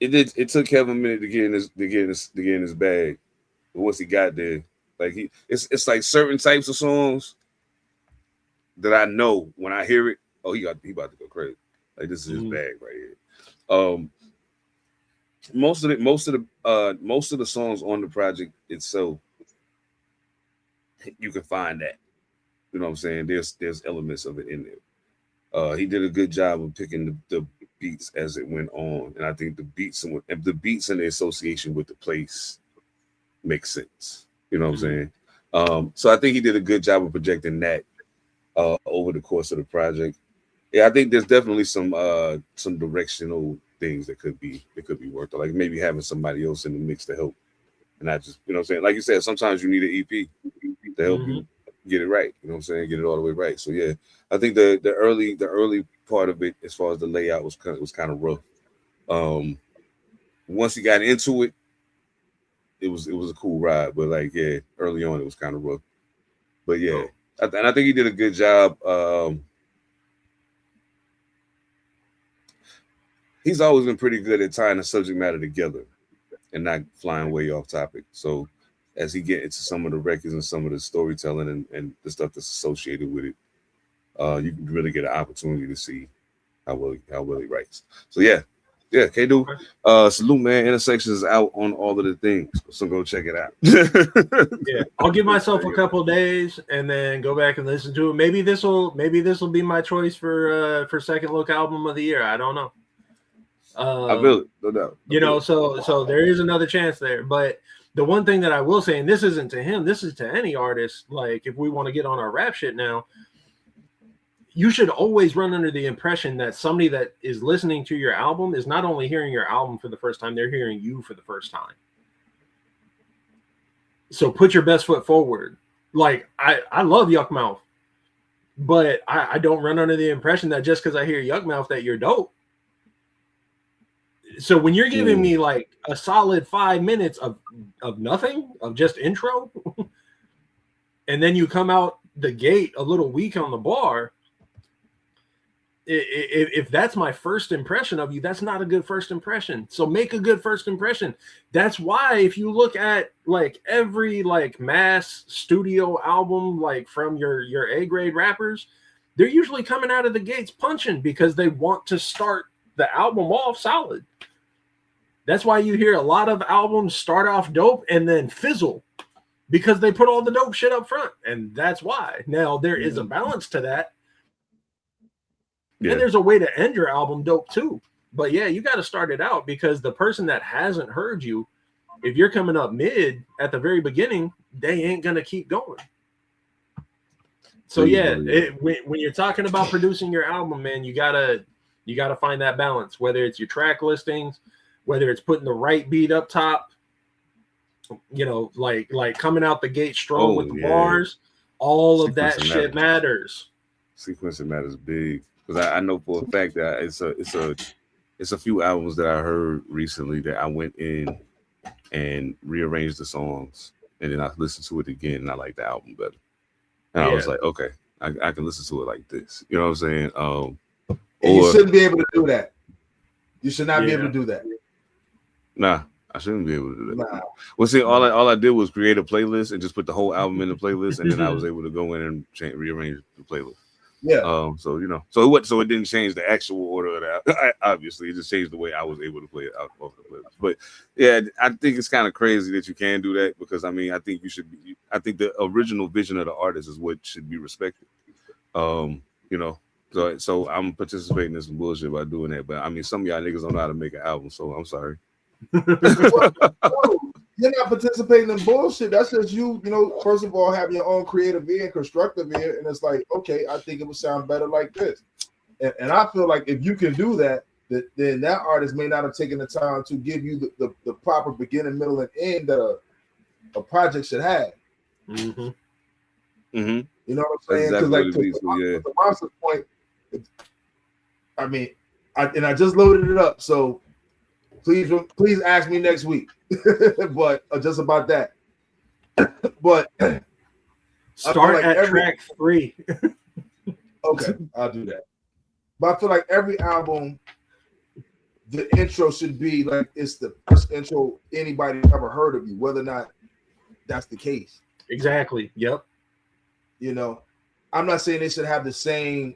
It took Kevin a minute to get in his bag, but once he got there, like it's like certain types of songs that I know when I hear it, oh, he about to go crazy. Like this is his bag right here. Most of the songs on the project itself, you can find that. You know what I'm saying? There's elements of it in there. He did a good job of picking the beats as it went on, and I think the beats and the association with the place makes sense. You know what I'm saying? So I think he did a good job of projecting that over the course of the project. Yeah, I think there's definitely some directional things that could be worked on, like maybe having somebody else in the mix to help, and not just, you know what I'm saying, like you said, sometimes you need an EP to help you get it right, you know what I'm saying, get it all the way right. So yeah, I think the early part of it, as far as the layout, was kind of rough. Once he got into it, it was a cool ride, but like yeah, early on it was kind of rough. But yeah, and I think he did a good job. He's always been pretty good at tying the subject matter together and not flying way off topic. So as he get into some of the records and some of the storytelling and the stuff that's associated with it, you can really get an opportunity to see how well he writes. So yeah, K-Dude, salute, man. Intersections is out on all of the things, so go check it out. Yeah, I'll give myself a couple of days and then go back and listen to it. Maybe this will be my choice for second look album of the year. I don't know. I feel it, no doubt. You know, so there is another chance there, but the one thing that I will say, and this isn't to him, this is to any artist, like if we want to get on our rap shit now, you should always run under the impression that somebody that is listening to your album is not only hearing your album for the first time, they're hearing you for the first time. So put your best foot forward. Like, I love Yuck Mouth, but I don't run under the impression that just because I hear Yuck Mouth that you're dope. So when you're giving me like a solid 5 minutes of nothing, of just intro, and then you come out the gate a little weak on the bar, if that's my first impression of you, that's not a good first impression. So make a good first impression. That's why if you look at like every like mass studio album, like from your A grade rappers, they're usually coming out of the gates punching because they want to start the album off solid. That's why you hear a lot of albums start off dope and then fizzle because they put all the dope shit up front. And that's why. Now there is a balance to that. Yeah. And there's a way to end your album dope too. But yeah, you got to start it out because the person that hasn't heard you, if you're coming up mid at the very beginning, they ain't going to keep going. So yeah, when you're talking about producing your album, man, you gotta find that balance, whether it's your track listings, whether it's putting the right beat up top, you know, like coming out the gate strong with the bars, all of that shit matters. Sequencing matters big. Because I know for a fact that it's a few albums that I heard recently that I went in and rearranged the songs, and then I listened to it again, and I like the album better. And I was like, okay, I can listen to it like this. You know what I'm saying? And you shouldn't be able to do that. You should not be able to do that. Nah, I shouldn't be able to do that. Nah. Well, see, all I did was create a playlist and just put the whole album in the playlist, and then I was able to go in and rearrange the playlist. Yeah. So you know, so it didn't change the actual order of that. Obviously, it just changed the way I was able to play it out of the playlist. But yeah, I think it's kind of crazy that you can do that because I mean, I think you should be. I think the original vision of the artist is what should be respected. You know, so I'm participating in some bullshit by doing that. But I mean, some of y'all niggas don't know how to make an album, so I'm sorry. You're not participating in bullshit. That's just you know, first of all, have your own creative ear and constructive ear. And it's like, okay, I think it would sound better like this. And I feel like if you can do that, then that artist may not have taken the time to give you the proper beginning, middle, and end that a project should have. Mm-hmm. Mm-hmm. You know what I'm saying? Because to the Monster's point, I mean, I just loaded it up, so please ask me next week. But just about that. But start like at track 3. Okay, I'll do that. But I feel like every album, the intro should be like it's the first intro anybody ever heard of you, whether or not that's the case. Exactly. Yep. You know, I'm not saying they should have the same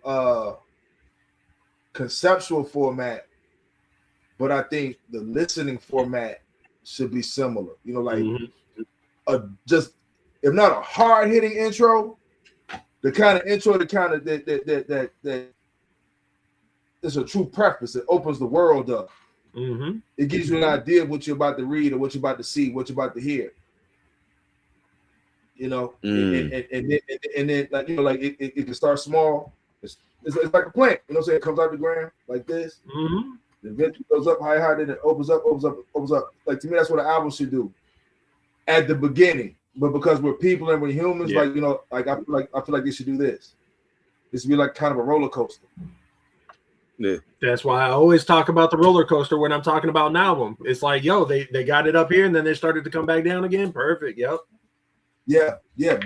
conceptual format, but I think the listening format should be similar. You know, like just if not a hard hitting intro, the kind of intro that is a true preface. It opens the world up. Mm-hmm. It gives you an idea of what you're about to read or what you're about to see, what you're about to hear. You know, and then like you know, like it can start small. It's like a plant. You know, what I'm saying it comes out the ground like this. Mm-hmm. The eventually goes up high, then it opens up. Like to me, that's what an album should do at the beginning. But because we're people and we're humans, like you know, like I feel like they should do this. This should be like kind of a roller coaster. Yeah. That's why I always talk about the roller coaster when I'm talking about an album. It's like, yo, they got it up here and then they started to come back down again. Perfect. Yep. Yeah.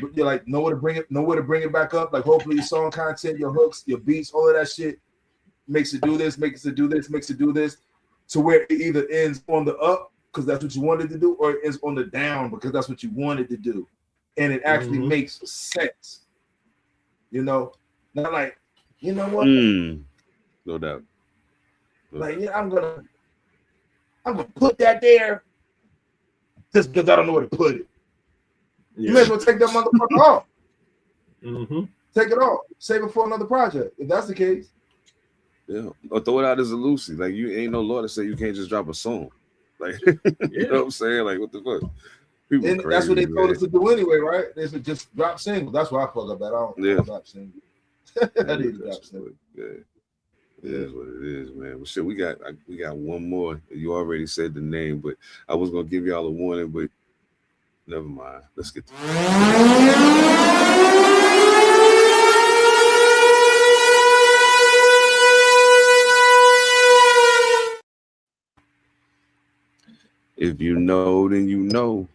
But you're like, know where to bring it back up. Like hopefully your song content, your hooks, your beats, all of that shit makes it do this, to where it either ends on the up because that's what you wanted to do, or it ends on the down because that's what you wanted to do. And it actually makes sense. You know? Not like, you know what? No doubt. Like, yeah, I'm gonna put that there just because I don't know where to put it. Yeah. You may as well take that motherfucker off. Mm-hmm. Take it off. Save it for another project. If that's the case. Yeah. Or throw it out as a Lucy. Like you ain't no law to say you can't just drop a song. Like you know what I'm saying? Like what the fuck? And crazy, that's what they told man. us to do anyway, right? They said just drop singles. That's why I fuck up that. I don't drop singles. I need to drop singles. Yeah. It is what it is, man. Well, shit, we got one more. You already said the name, but I was gonna give y'all a warning, but never mind. Let's get to If you know, then you know.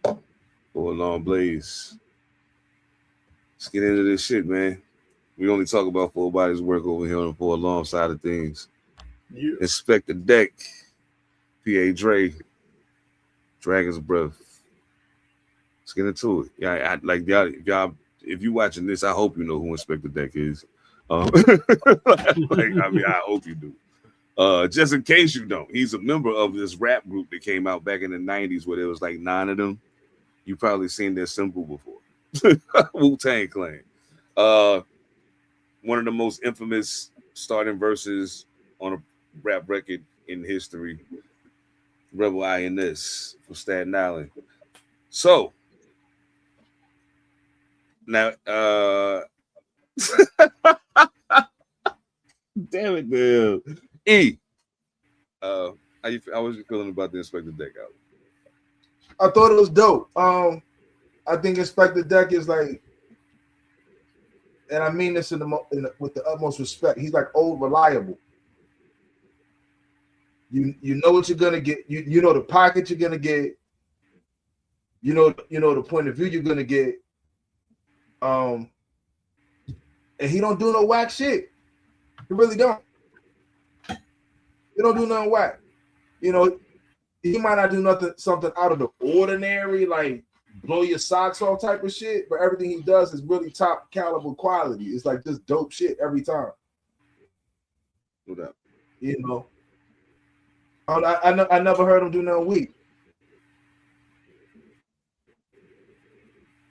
For a long blaze. Let's get into this shit, man. We only talk about full bodies work over here on the for a long side of things. Yeah. Inspect the deck. PA Dre. Dragon's Breath. Let's get into it. Yeah, if you watching this, I hope you know who Inspect the Deck is. I hope you do. Just in case you don't, he's a member of this rap group that came out back in the 90s where there was like 9 of them. You probably seen their symbol before. Wu-Tang Clan. One of the most infamous starting verses on a rap record in history. Rebel INS from Staten Island. So now damn it, man. How was you feeling about the Inspect the Deck album? I thought it was dope. I think Inspect the Deck is like, and I mean this with the utmost respect. He's like old reliable. You know what you're gonna get. You know the pocket you're gonna get. You know the point of view you're gonna get. And he don't do no whack shit. He really don't. He don't do nothing whack. You know, he might not do something out of the ordinary, like blow your socks off type of shit, but everything he does is really top caliber quality. It's like just dope shit every time. No doubt. You know. I never heard him do nothing weak.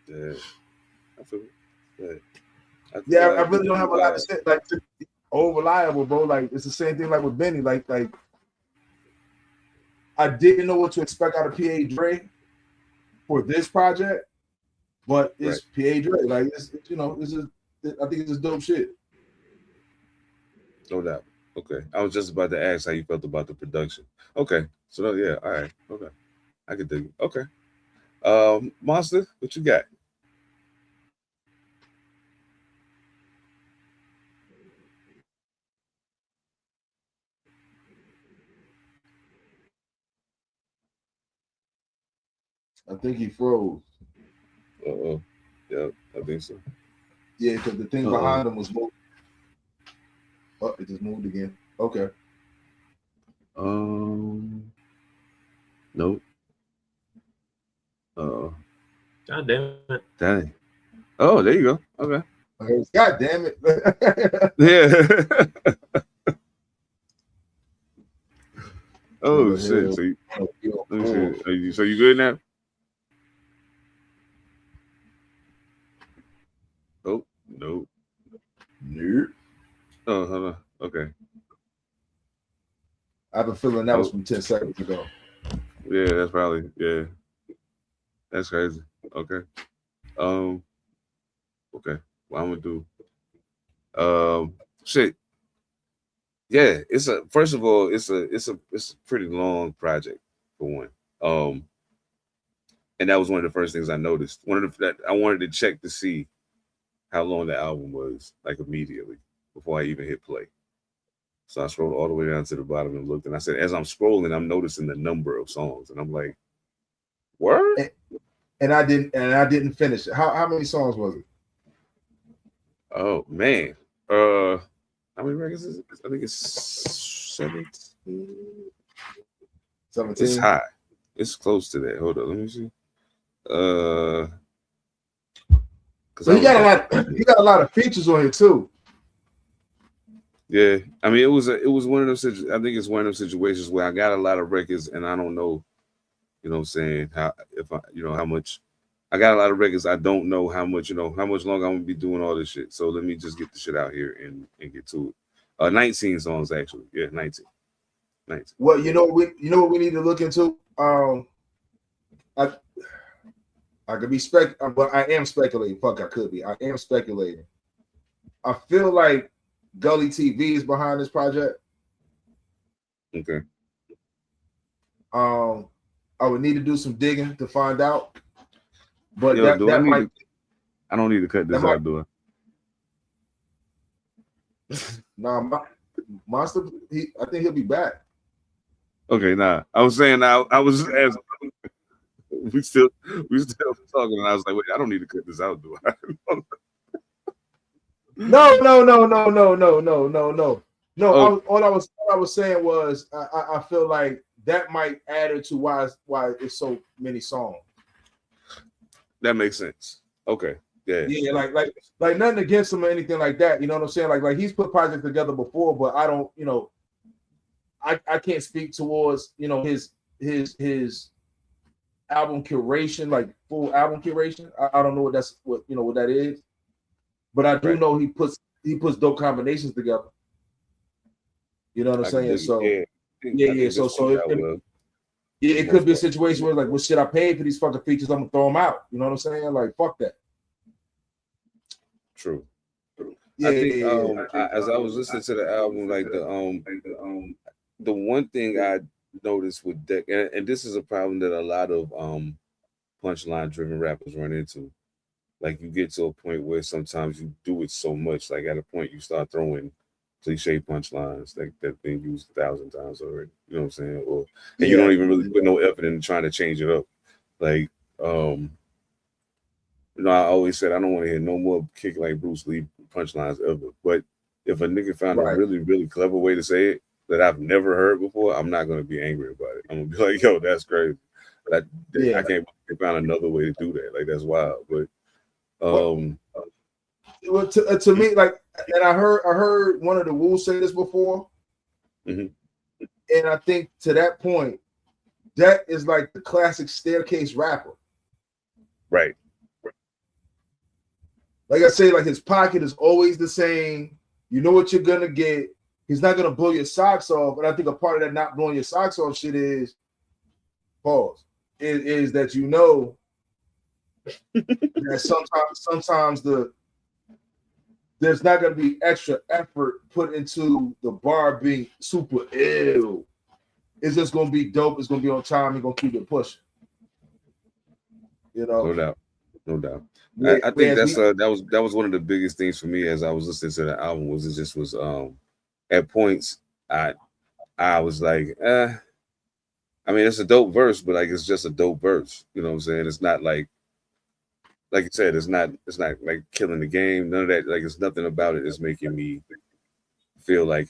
Yeah. I feel it. Yeah. I really don't have a lot to say. Like, old reliable, bro. Like, it's the same thing like with Benny. Like I didn't know what to expect out of PA Dre for this project, but it's right. PA Dre. Like, it's I think it's just dope shit. No doubt. Okay. I was just about to ask how you felt about the production. Okay. So yeah, all right. Okay. I can dig it. Okay. Monster, what you got? I think he froze. Uh-oh. Yeah, I think so. Yeah, because the thing behind him was moving. Oh, it just moved again. Okay. Nope. God damn it. Dang. Oh, there you go. Okay. God damn it. Yeah. Oh shit. So you good now? Oh, nope. Nope. Oh, hold on. Okay. I have a feeling that was from 10 seconds ago. Yeah, that's probably, yeah. That's crazy. Okay. Okay. What I'm gonna do? Shit. Yeah, first of all, it's a pretty long project for one. And that was one of the first things I noticed. I wanted to check to see how long the album was, like immediately before I even hit play. So I scrolled all the way down to the bottom and looked, and I said, as I'm scrolling, I'm noticing the number of songs, and I'm like, word? And I didn't finish it. How many songs was it? Oh man. How many records is it? I think it's 17. 17. It's high. It's close to that. Hold on, let me see. So he got a lot of features on here too. Yeah, I mean, it was one of those. I think it's one of those situations where I got a lot of records and I don't know, you know what I'm saying, how much. I got a lot of records. I don't know how much longer I'm gonna be doing all this shit. So let me just get the shit out here and get to it. 19 songs actually. Yeah, 19. Well, you know what we need to look into. I could be but I am speculating. Fuck, I could be. I am speculating. I feel like Gully TV is behind this project. Okay. I would need to do some digging to find out. But Yo, that might. I don't need to cut this out, do I? Nah, Monster. I think he'll be back. Okay, nah. I was saying I was just asking. We still talking, and I was like, wait, I don't need to cut this out, do I? No. Oh. All I was saying was I feel like that might add to why it's so many songs. That makes sense. Okay. Yeah. Yeah, like nothing against him or anything like that. You know what I'm saying? Like he's put projects together before, but I don't, I can't speak towards, his album curation, like full album curation. I don't know what that is. But I do know he puts dope combinations together. You know what I'm saying? So yeah. So it could be a situation where like, well, shit, I paid for these fucking features, I'm gonna throw them out. You know what I'm saying? Like, fuck that. True. Yeah, I think as I was listening to the album, like the one thing I noticed with Deck, and this is a problem that a lot of punchline driven rappers run into. Like you get to a point where sometimes you do it so much, like at a point you start throwing cliche punchlines like that's been used 1,000 times already. You know what I'm saying? And you don't even really put no effort into trying to change it up. Like, I always said I don't want to hear no more kick like Bruce Lee punchlines ever. But if a nigga found a really, really clever way to say it that I've never heard before, I'm not gonna be angry about it. I'm gonna be like, yo, that's crazy. I can't believe they found another way to do that. Like that's wild. But to me, like, and I heard one of the Wu say this before, and I think to that point, that is like the classic staircase rapper, right? Like I say, like his pocket is always the same. You know what you're gonna get. He's not gonna blow your socks off. And I think a part of that not blowing your socks off shit is is that that sometimes there's not gonna be extra effort put into the bar being super ill. It's just gonna be dope. It's gonna be on time. You're gonna keep it pushing. No doubt. Yeah, I think that was one of the biggest things for me as I was listening to the album. Was it just was at points I was like, I mean, it's a dope verse, but like it's just a dope verse. You know what I'm saying? It's not like you said, it's not like killing the game. None of that. Like it's nothing about it is making me feel like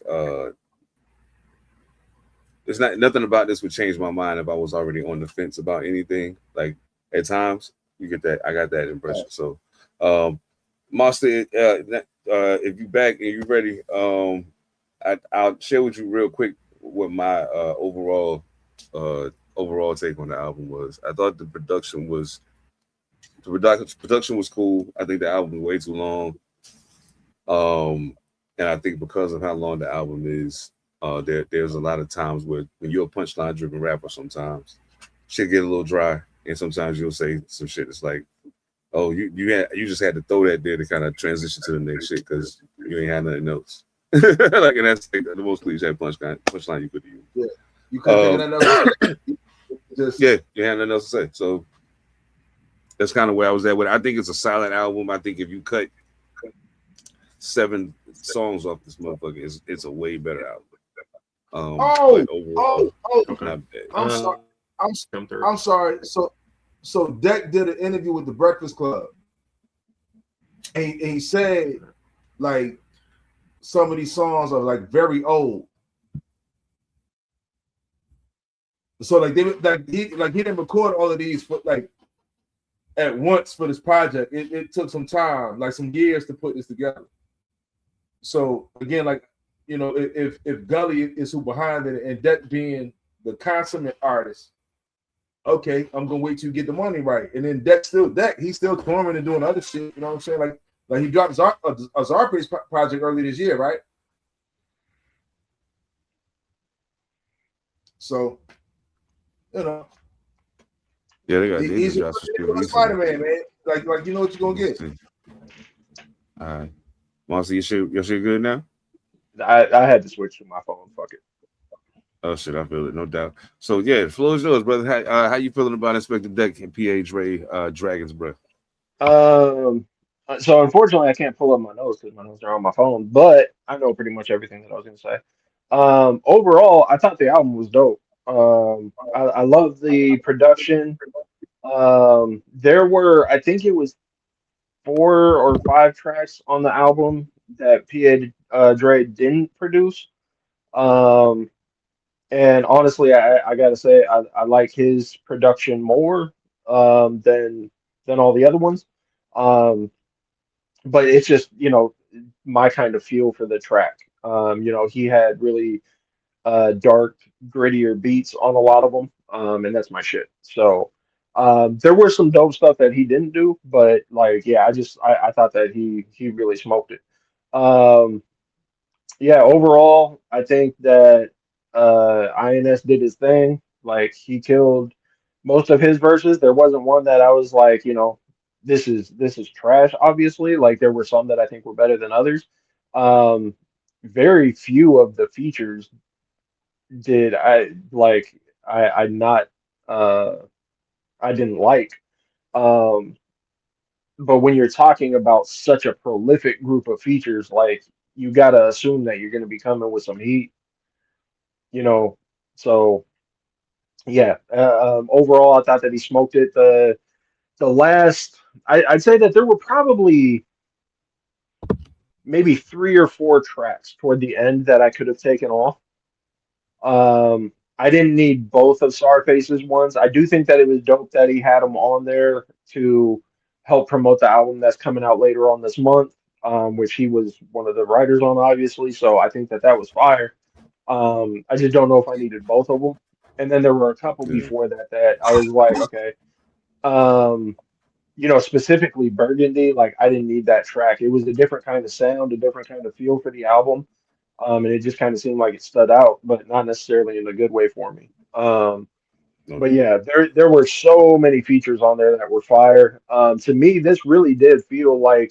it's not nothing about this would change my mind if I was already on the fence about anything. Like at times you get that. I got that impression. So Master, if you back and you ready, I'll share with you real quick what my overall take on the album was. I thought the production was cool. I think the album was way too long. And I think because of how long the album is, there's a lot of times where when you're a punchline driven rapper, sometimes shit get a little dry, and sometimes you'll say some shit that's like, oh, you just had to throw that there to kind of transition to the next shit because you ain't had nothing else. Like, and that's like the most cliche punchline you could use. Yeah, you couldn't think of nothing else. You had nothing else to say. So that's kind of where I was at with it. I think it's a solid album. I think if you cut 7 songs off this motherfucker, it's a way better album. I'm sorry. So Deck did an interview with the Breakfast Club, and he said like some of these songs are like very old. So like he didn't record all of these like at once for this project. It took some time, like some years to put this together. So again, like, you know, if Gully is who behind it and Deck being the consummate artist, okay, I'm gonna wait till you get the money right. And then Deck, he's still touring and doing other shit. You know what I'm saying? Like he dropped a Zarpace project early this year, right? So, you know, Yeah, they got He's a Spider-Man, man. Like you know what you're gonna get. All right, Marcy, your shit good now? I had to switch to my phone. Fuck it. Oh shit, I feel it, no doubt. So yeah, the floor is yours, brother. How you feeling about Inspector Deck and PA Dre Dragon's Breath? So unfortunately, I can't pull up my notes because my notes are on my phone. But I know pretty much everything that I was gonna say. Overall, I thought the album was dope. I love the production. There were, I think it was 4 or 5 tracks on the album that PA Dre didn't produce. And honestly, I gotta say I like his production more than all the other ones. But it's just, my kind of feel for the track. He had really dark, grittier beats on a lot of them, and that's my shit. So there were some dope stuff that he didn't do, but like, yeah, I thought that he really smoked it. Yeah, overall, I think that INS did his thing. Like, he killed most of his verses. There wasn't one that I was like, this is trash, obviously. Like, there were some that I think were better than others. Very few of the features did I not I didn't like. But when you're talking about such a prolific group of features, like, you gotta assume that you're gonna be coming with some heat, So yeah, overall, I thought that he smoked it. The last, I'd say that there were probably maybe 3 or 4 tracks toward the end that I could have taken off. I didn't need both of Scarface's ones. I do think that it was dope that he had them on there to help promote the album that's coming out later on this month, which he was one of the writers on, obviously. So I think that was fire. I just don't know if I needed both of them. And then there were a couple before that I was like, okay, specifically Burgundy, like, I didn't need that track. It was a different kind of sound, a different kind of feel for the album. And it just kind of seemed like it stood out, but not necessarily in a good way for me. But yeah, there were so many features on there that were fire. To me, this really did feel like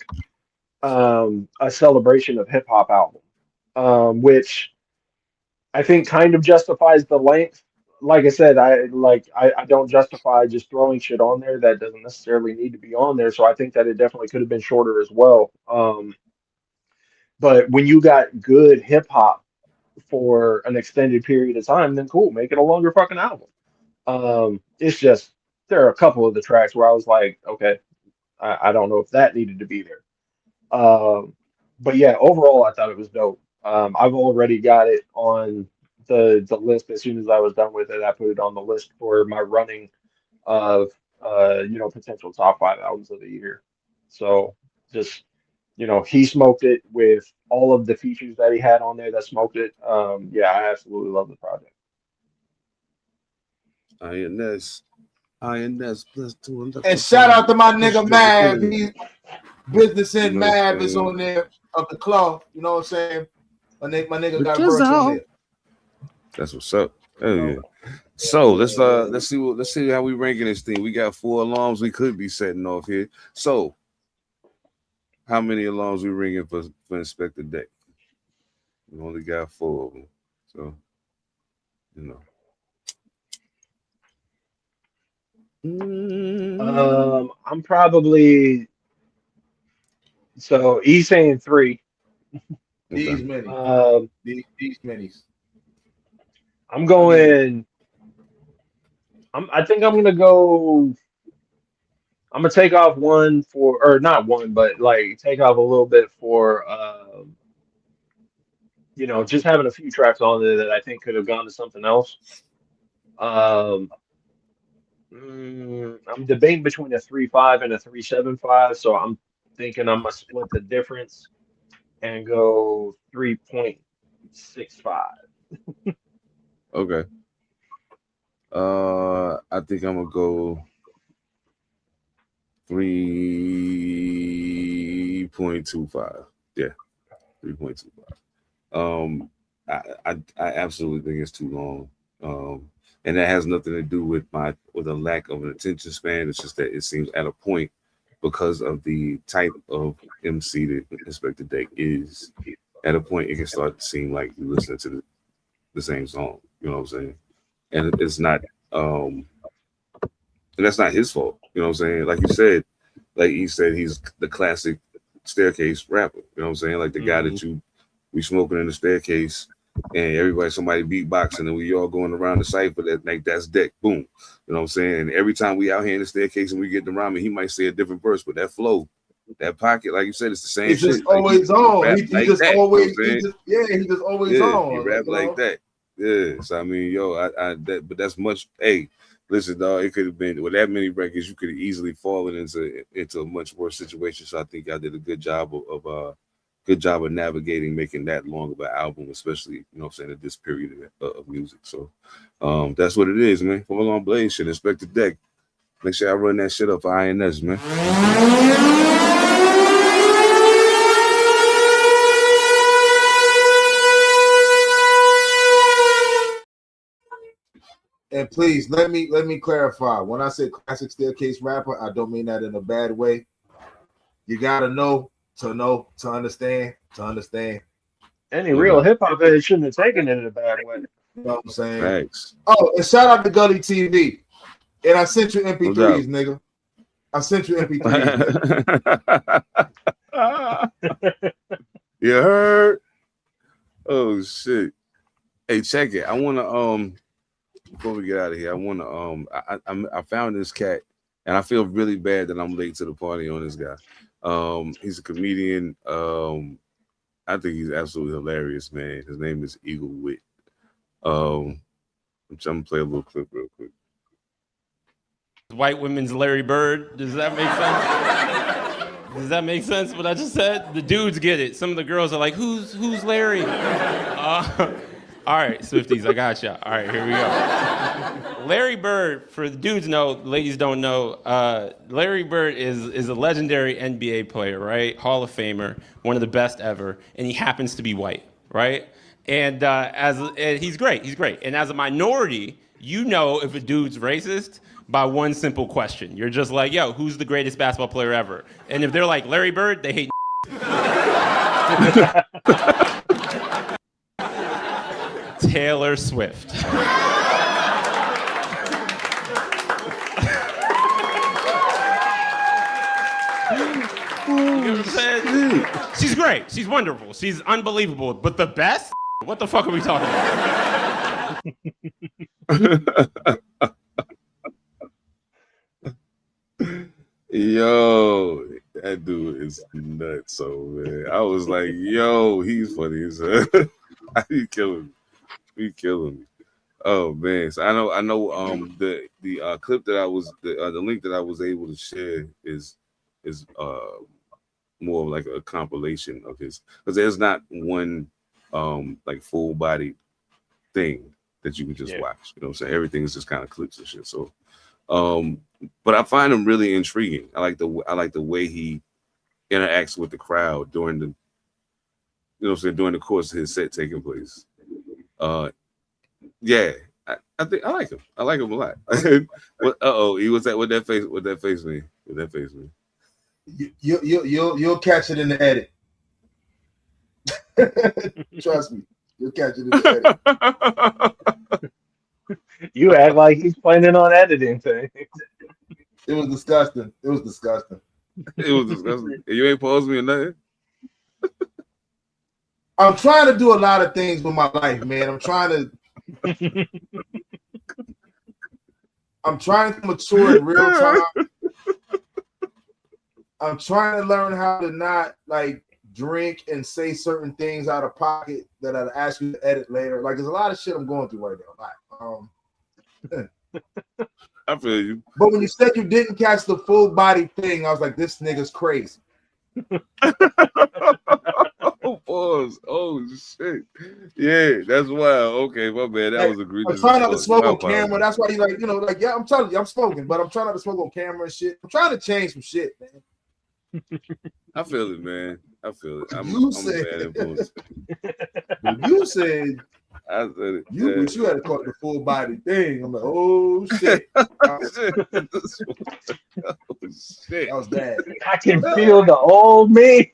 a celebration of hip hop album, which I think kind of justifies the length. Like I said, I don't justify just throwing shit on there that doesn't necessarily need to be on there. So I think that it definitely could have been shorter as well. But when you got good hip hop for an extended period of time, then cool, make it a longer fucking album. It's just, there are a couple of the tracks where I was like, okay, I don't know if that needed to be there. But yeah, overall, I thought it was dope. I've already got it on the list. As soon as I was done with it, I put it on the list for my running of potential top 5 albums of the year. So just, he smoked it with all of the features that he had on there that smoked it. Yeah, I absolutely love the project. INS +2. And shout out to my nigga Mav. He's Business in Mav is on there of the club. You know what I'm saying? My nigga got verse on there. That's what's up. Oh yeah. So let's see how we ranking this thing. We got 4 alarms we could be setting off here. So how many alarms we ringing for Inspector Deck? We only got 4 of them. So I'm probably, so he's saying 3. These many. These minis. I'm going. I think I'm gonna go. I'm gonna take off 1 for, or not 1, but like take off a little bit for, just having a few tracks on there that I think could have gone to something else. I'm debating between a 3.5 and a 3.75, so I'm thinking I'm gonna split the difference and go 3.65. Okay. I think I'm gonna go 3.25. Yeah, 3.25. I absolutely think it's too long. And that has nothing to do with a lack of an attention span. It's just that it seems at a point, because of the type of MC that Inspector Deck is, at a point it can start to seem like you're listening to the same song. You know what I'm saying? And it's not, and that's not his fault. You know what I'm saying? Like he said, he's the classic staircase rapper. You know what I'm saying? Like the guy that we smoking in the staircase, and somebody beatboxing, and we all going around the cipher. That's Deck. Boom. You know what I'm saying? And every time we out here in the staircase and we get the rhyming, he might say a different verse, but that flow, that pocket, like you said, it's the same. It's just always on. He just always on. He rap like that. Yeah. So I mean, but that's much. Hey, listen, dog. It could have been with that many records, you could have easily fallen into a much worse situation. So I think I did a good job of navigating making that long of an album, especially, you know what I'm saying, at this period of music. So that's what it is, man. Full on Blaze shit. Inspector Deck. Make sure I run that shit up for INS, man. And please let me clarify. When I say classic staircase rapper, I don't mean that in a bad way. You gotta know to understand. Any real hip hop head shouldn't have taken it in a bad way. You know what I'm saying? Thanks. Oh, and shout out to Gully TV. And I sent you MP3s, nigga. I sent you MP3s. You heard? Oh shit. Hey, check it. I wanna before we get out of here, I wanna I found this cat, and I feel really bad that I'm late to the party on this guy. He's a comedian. I think he's absolutely hilarious, man. His name is Eagle Wit. I'm trying to play a little clip real quick. White women's Larry Bird. Does that make sense? Does that make sense what I just said? The dudes get it. Some of the girls are like, who's Larry? All right, Swifties, I got ya. All right, here we go. Larry Bird, for the dudes know, ladies don't know, Larry Bird is a legendary NBA player, right? Hall of Famer, one of the best ever, and he happens to be white, right? And he's great. And as a minority, you know if a dude's racist by one simple question. You're just like, yo, who's the greatest basketball player ever? And if they're like Larry Bird, they hate Taylor Swift. You know what I'm saying? She's great. She's wonderful. She's unbelievable. But the best? What the fuck are we talking about? Yo, that dude is nuts. So man, I was like, yo, he's funny as hell. He killing me. Oh man, so I know. The clip that I was the link that I was able to share is more of like a compilation of his, because there's not one like full body thing that you can just watch. You know what I'm saying? Everything is just kind of clips and shit. So but I find him really intriguing. I like the way he interacts with the crowd during the, you know what I'm saying, during the course of his set taking place. Yeah, I think I like him. I like him a lot. He was at with that face mean. You'll catch it in the edit. Trust me, you'll catch it in the edit. You act like he's planning on editing things. It was disgusting. You ain't paused me or nothing. I'm trying to do a lot of things with my life, man. I'm trying to mature in real time. I'm trying to learn how to not like drink and say certain things out of pocket that I'd ask you to edit later. Like, there's a lot of shit I'm going through right now. I feel you. But when you said you didn't catch the full body thing, I was like, this nigga's crazy. Oh shit. Yeah, that's wild. Okay, my bad. That was egregious. I'm trying not to smoke on camera. That's why yeah, I'm telling you, I'm smoking, but I'm trying not to smoke on camera and shit. I'm trying to change some shit, man. I feel it, man. I feel it. I'm a bad influence. You said I said it. You had to call it the full body thing. I'm like, oh shit. Oh, shit. That was bad. I can feel the old me.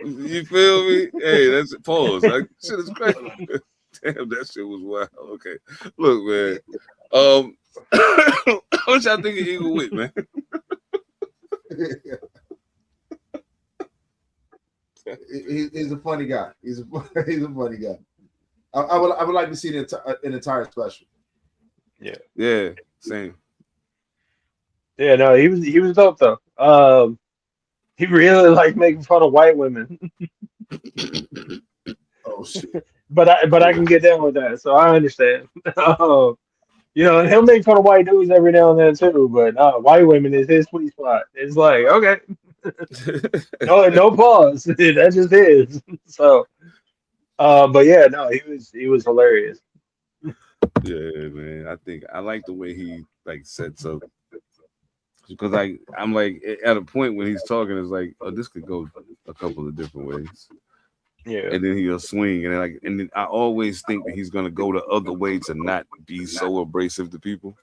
You feel me? Hey, that's a pause. Like, shit is crazy. Damn, that shit was wild. Okay. Look, man. What y'all think of Eagle Wit, man? He's a funny guy. He's a funny guy. I would like to see an entire special. Yeah, same. Yeah, no, he was dope though. He really liked making fun of white women. Oh shit! But I can get down with that, so I understand. And he'll make fun of white dudes every now and then too. But white women is his sweet spot. It's like okay, no pause. That just is. So, but yeah, no, he was hilarious. Yeah, man. I think I like the way he like sets up. Because I'm like at a point when he's talking, it's like, oh, this could go a couple of different ways. Yeah. And then he'll swing, and then I always think that he's gonna go the other way to not be so abrasive to people.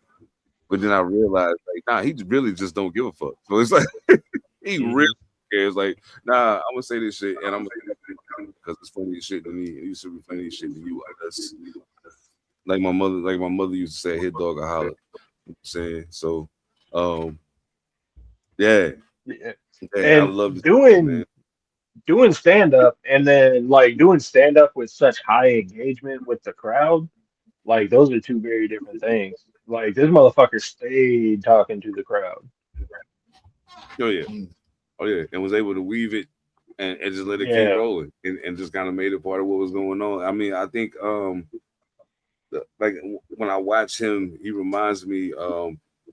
But then I realized, like, nah, he really just don't give a fuck. So it's like he really cares. Like, nah, I'm gonna say this shit, and I'm gonna say that because it's funny as shit to me. It used to be funny as shit to you. I guess. Like my mother used to say, "Hit dog a holler." You know what I'm saying so. Yeah. And I love doing stand up and then like doing stand up with such high engagement with the crowd, like those are two very different things. Like this motherfucker stayed talking to the crowd. Oh yeah, and was able to weave it and just let it keep rolling and just kind of made it part of what was going on. I mean, I think like when I watch him, he reminds me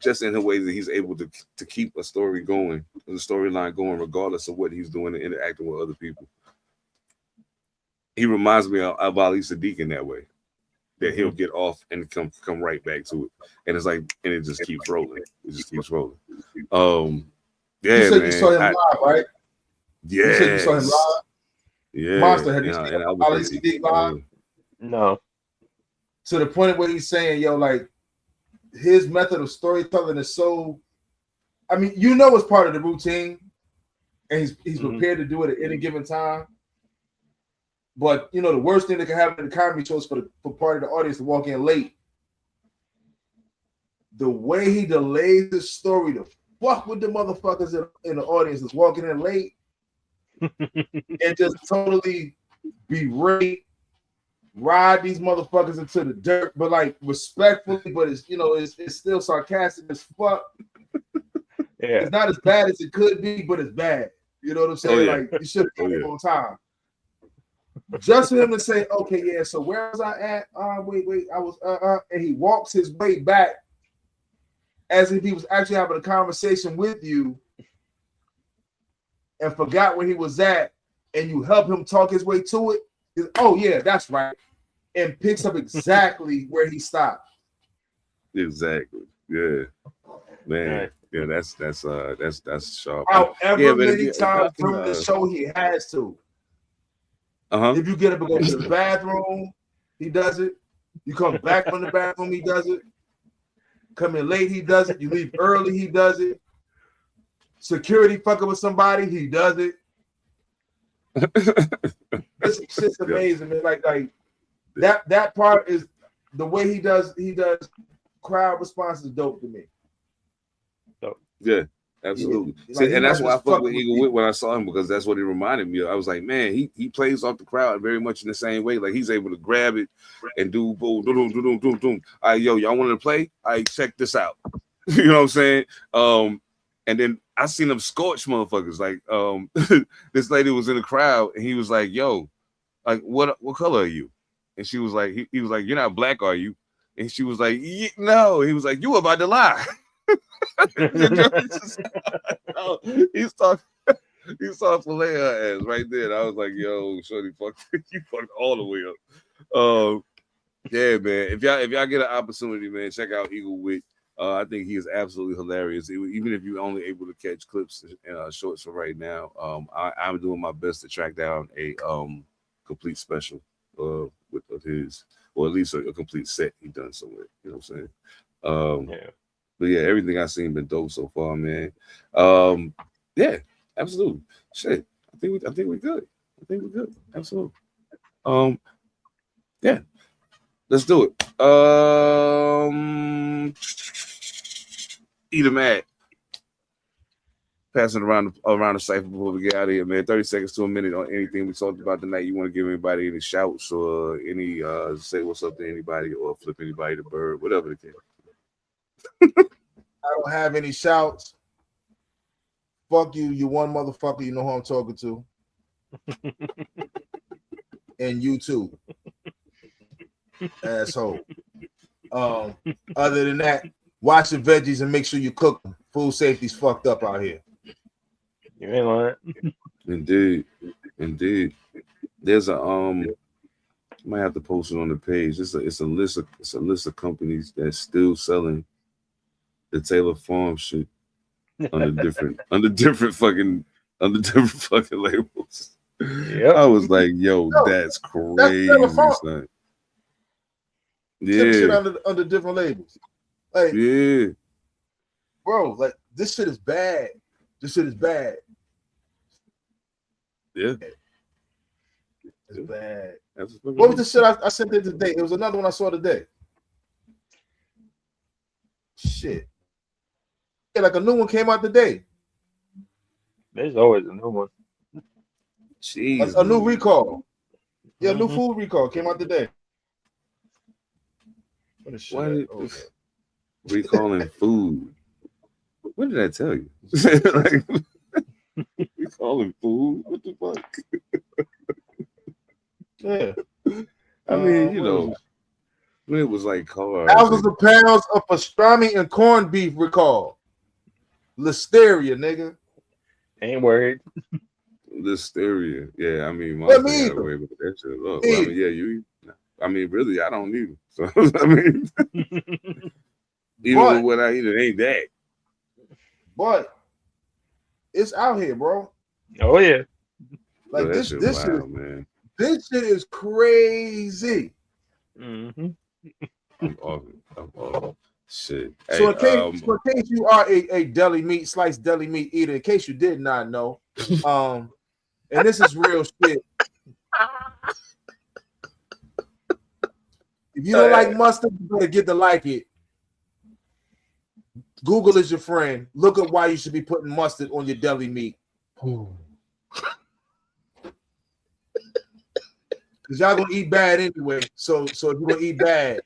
just in the way that he's able to keep a story going, the storyline going, regardless of what he's doing and interacting with other people. He reminds me of Ali Sadiq in that way, that he'll get off and come right back to it, and it's like, and it just keeps rolling. It just keeps rolling. Yeah, you said man. You saw him live, right? Yeah. You said you saw him live. Yeah. Monster, have you seen Ali Sadiq live? No. To the point where he's saying, yo, like, his method of storytelling is so, I mean, it's part of the routine, and he's prepared to do it at any given time. But the worst thing that can happen in the comedy show is for part of the audience to walk in late. The way he delays his story to fuck with the motherfuckers in the audience that's walking in late and just totally berate, ride these motherfuckers into the dirt, but like respectfully, but it's it's still sarcastic as fuck. Yeah. It's not as bad as it could be, but it's bad. You know what I'm saying? Like you should have come on time. Just for him to say, okay, yeah, so where was I at? Wait, I was and he walks his way back as if he was actually having a conversation with you and forgot where he was at, and you help him talk his way to it. Oh yeah, that's right, and picks up exactly where he stopped. Exactly. Yeah, man. Right. Yeah, that's sharp. However many times during the show he has to. If you get up and go to the bathroom, he does it. You come back from the bathroom, he does it. Come in late, he does it. You leave early, he does it. Security fucking with somebody, he does it. It's just amazing, man. Like that part is the way he does crowd response is dope to me. Yeah, absolutely. Like, and that's why I fuck with Eagle Wit when I saw him, because that's what he reminded me of. I was like, man, he plays off the crowd very much in the same way. Like he's able to grab it and do boom, boom, boom, boom, boom. All right, yo, y'all want to play? All right, check this out. You know what I'm saying? And then I seen them scorch motherfuckers. Like this lady was in the crowd and he was like, yo, like what color are you? And she was like, he was like, you're not black, are you? And she was like, no. He was like, you about to lie. He started filleting her ass right there. And I was like, yo, shorty, you fucked all the way up. Yeah, man. If y'all get an opportunity, man, check out Eagle Wit. I think he is absolutely hilarious. Even if you're only able to catch clips and shorts for right now, I'm doing my best to track down a complete special with his. or at least a complete set he done somewhere. You know what I'm saying? But yeah, everything I've seen been dope so far, man. Yeah, absolutely. Shit, I think we're good. I think we're good. Absolutely. Yeah, let's do it. Eat a Mad. Passing around the cipher before we get out of here, man. 30 seconds to a minute on anything we talked about tonight. You want to give anybody any shouts or any say what's up to anybody or flip anybody the bird, whatever the case. I don't have any shouts. Fuck you, you one motherfucker. You know who I'm talking to. And you too, asshole. Other than that, watch the veggies and make sure you cook them. Food safety's fucked up out here. You ain't lying. Indeed. There's a might have to post it on the page. It's a list of companies that's still selling the Taylor Farm shit under different fucking labels. Yep. I was like, yo, that's crazy, son. Yeah, shit under different labels. Like, yeah, bro, like this shit is bad. This shit is bad. Yeah, it's bad. What was the shit I sent it today? It was another one I saw today. Shit. Yeah, like a new one came out today. There's always a new one. Jeez, a new recall. Yeah, new food recall came out today. Recalling food. What did I tell you? Like, recalling food? What the fuck? Yeah. I mean, you know, when it was like cars. Thousands of pounds of pastrami and corned beef recall. Listeria, nigga. Ain't worried. Listeria. Yeah, I mean, my Let thing me got away with that shit. Look, well, I mean, yeah, I mean, really, I don't need it. So, I mean, even with what I eat, it ain't that. But it's out here, bro. Oh, yeah. Like, Yo, this shit wild, wild, man. This shit is crazy. Mm-hmm. I'm off it. Shit. So, Hey, in case you are a deli meat, sliced deli meat eater, in case you did not know, and this is real shit. If you don't like mustard, you better get to like it. Google is your friend. Look at why you should be putting mustard on your deli meat. Because y'all gonna eat bad anyway. So if you're gonna eat bad.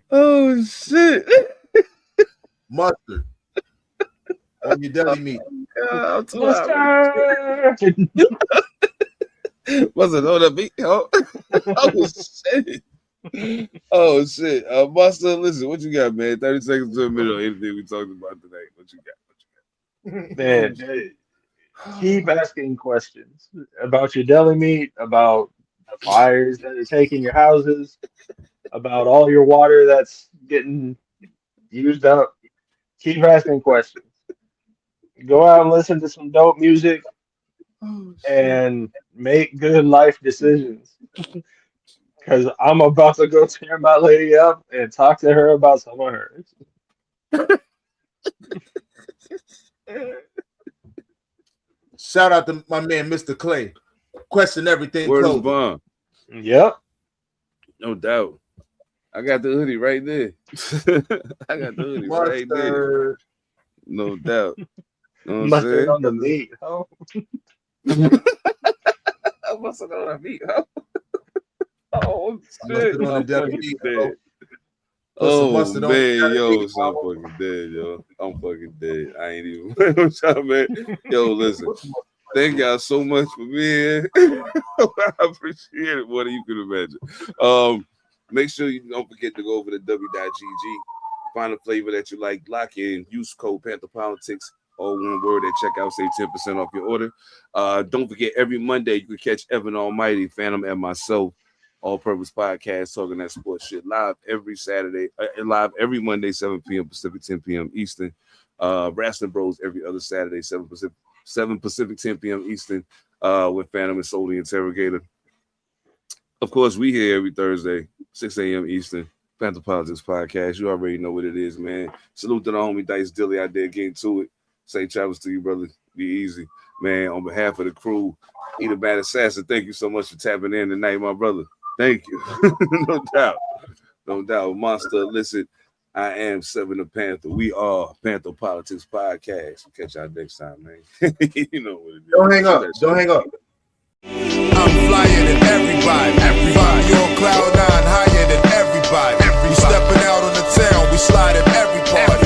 Oh shit. Mustard on your deli meat. Mustard on the meat, oh. Oh shit. Mustard, listen, what you got, man? 30 seconds to a minute on anything we talked about today. What you got? Man, keep asking questions about your deli meat, about the fires that are taking your houses, about all your water that's getting used up. Keep asking questions. Go out and listen to some dope music and make good life decisions. Because I'm about to go tear my lady up and talk to her about some of hers. Shout out to my man, Mr. Clay. Question everything. Word is bond. Yep. No doubt. I got the hoodie right there. I got the hoodie right there. No doubt. Know what Mustard on the meat. Oh. Mustard on the meat. Oh, shit. I'm fucking dead. Oh, man, yo, so I'm fucking dead, yo. I'm fucking dead. I ain't even playing y'all, man. Yo, listen. Thank y'all so much for being here. I appreciate it more than you can imagine. Make sure you don't forget to go over to w.gg. Find a flavor that you like. Lock in. Use code Pantha Politix, all one word at checkout. Save 10% off your order. Don't forget, every Monday you can catch Evan Almighty, Phantom, and myself, All Purpose Podcast, talking that sports shit live every Saturday, live every Monday, 7 p.m. Pacific, 10 p.m. Eastern. Wrestling Bros every other Saturday, 7 Pacific, 10 p.m. Eastern. with Phantom and Soul the Interrogator. Of course, we here every Thursday, 6 a.m. Eastern, Pantha Politix Podcast. You already know what it is, man. Salute to the homie Dyce Dylli out there getting to it. Safe travels to you, brother. Be easy. Man, on behalf of the crew, Eat a Bad Assassin, thank you so much for tapping in tonight, my brother. Thank you. No doubt. No doubt. Monster Elicit. I am Seven Da Pantha. We are Pantha Politix Podcast. We'll catch y'all next time, man. You know what it is. Don't hang up. Don't hang up. I'm flyer than everybody. Everybody. You on cloud 9, higher than everybody. We stepping out on the town. We slide in every part.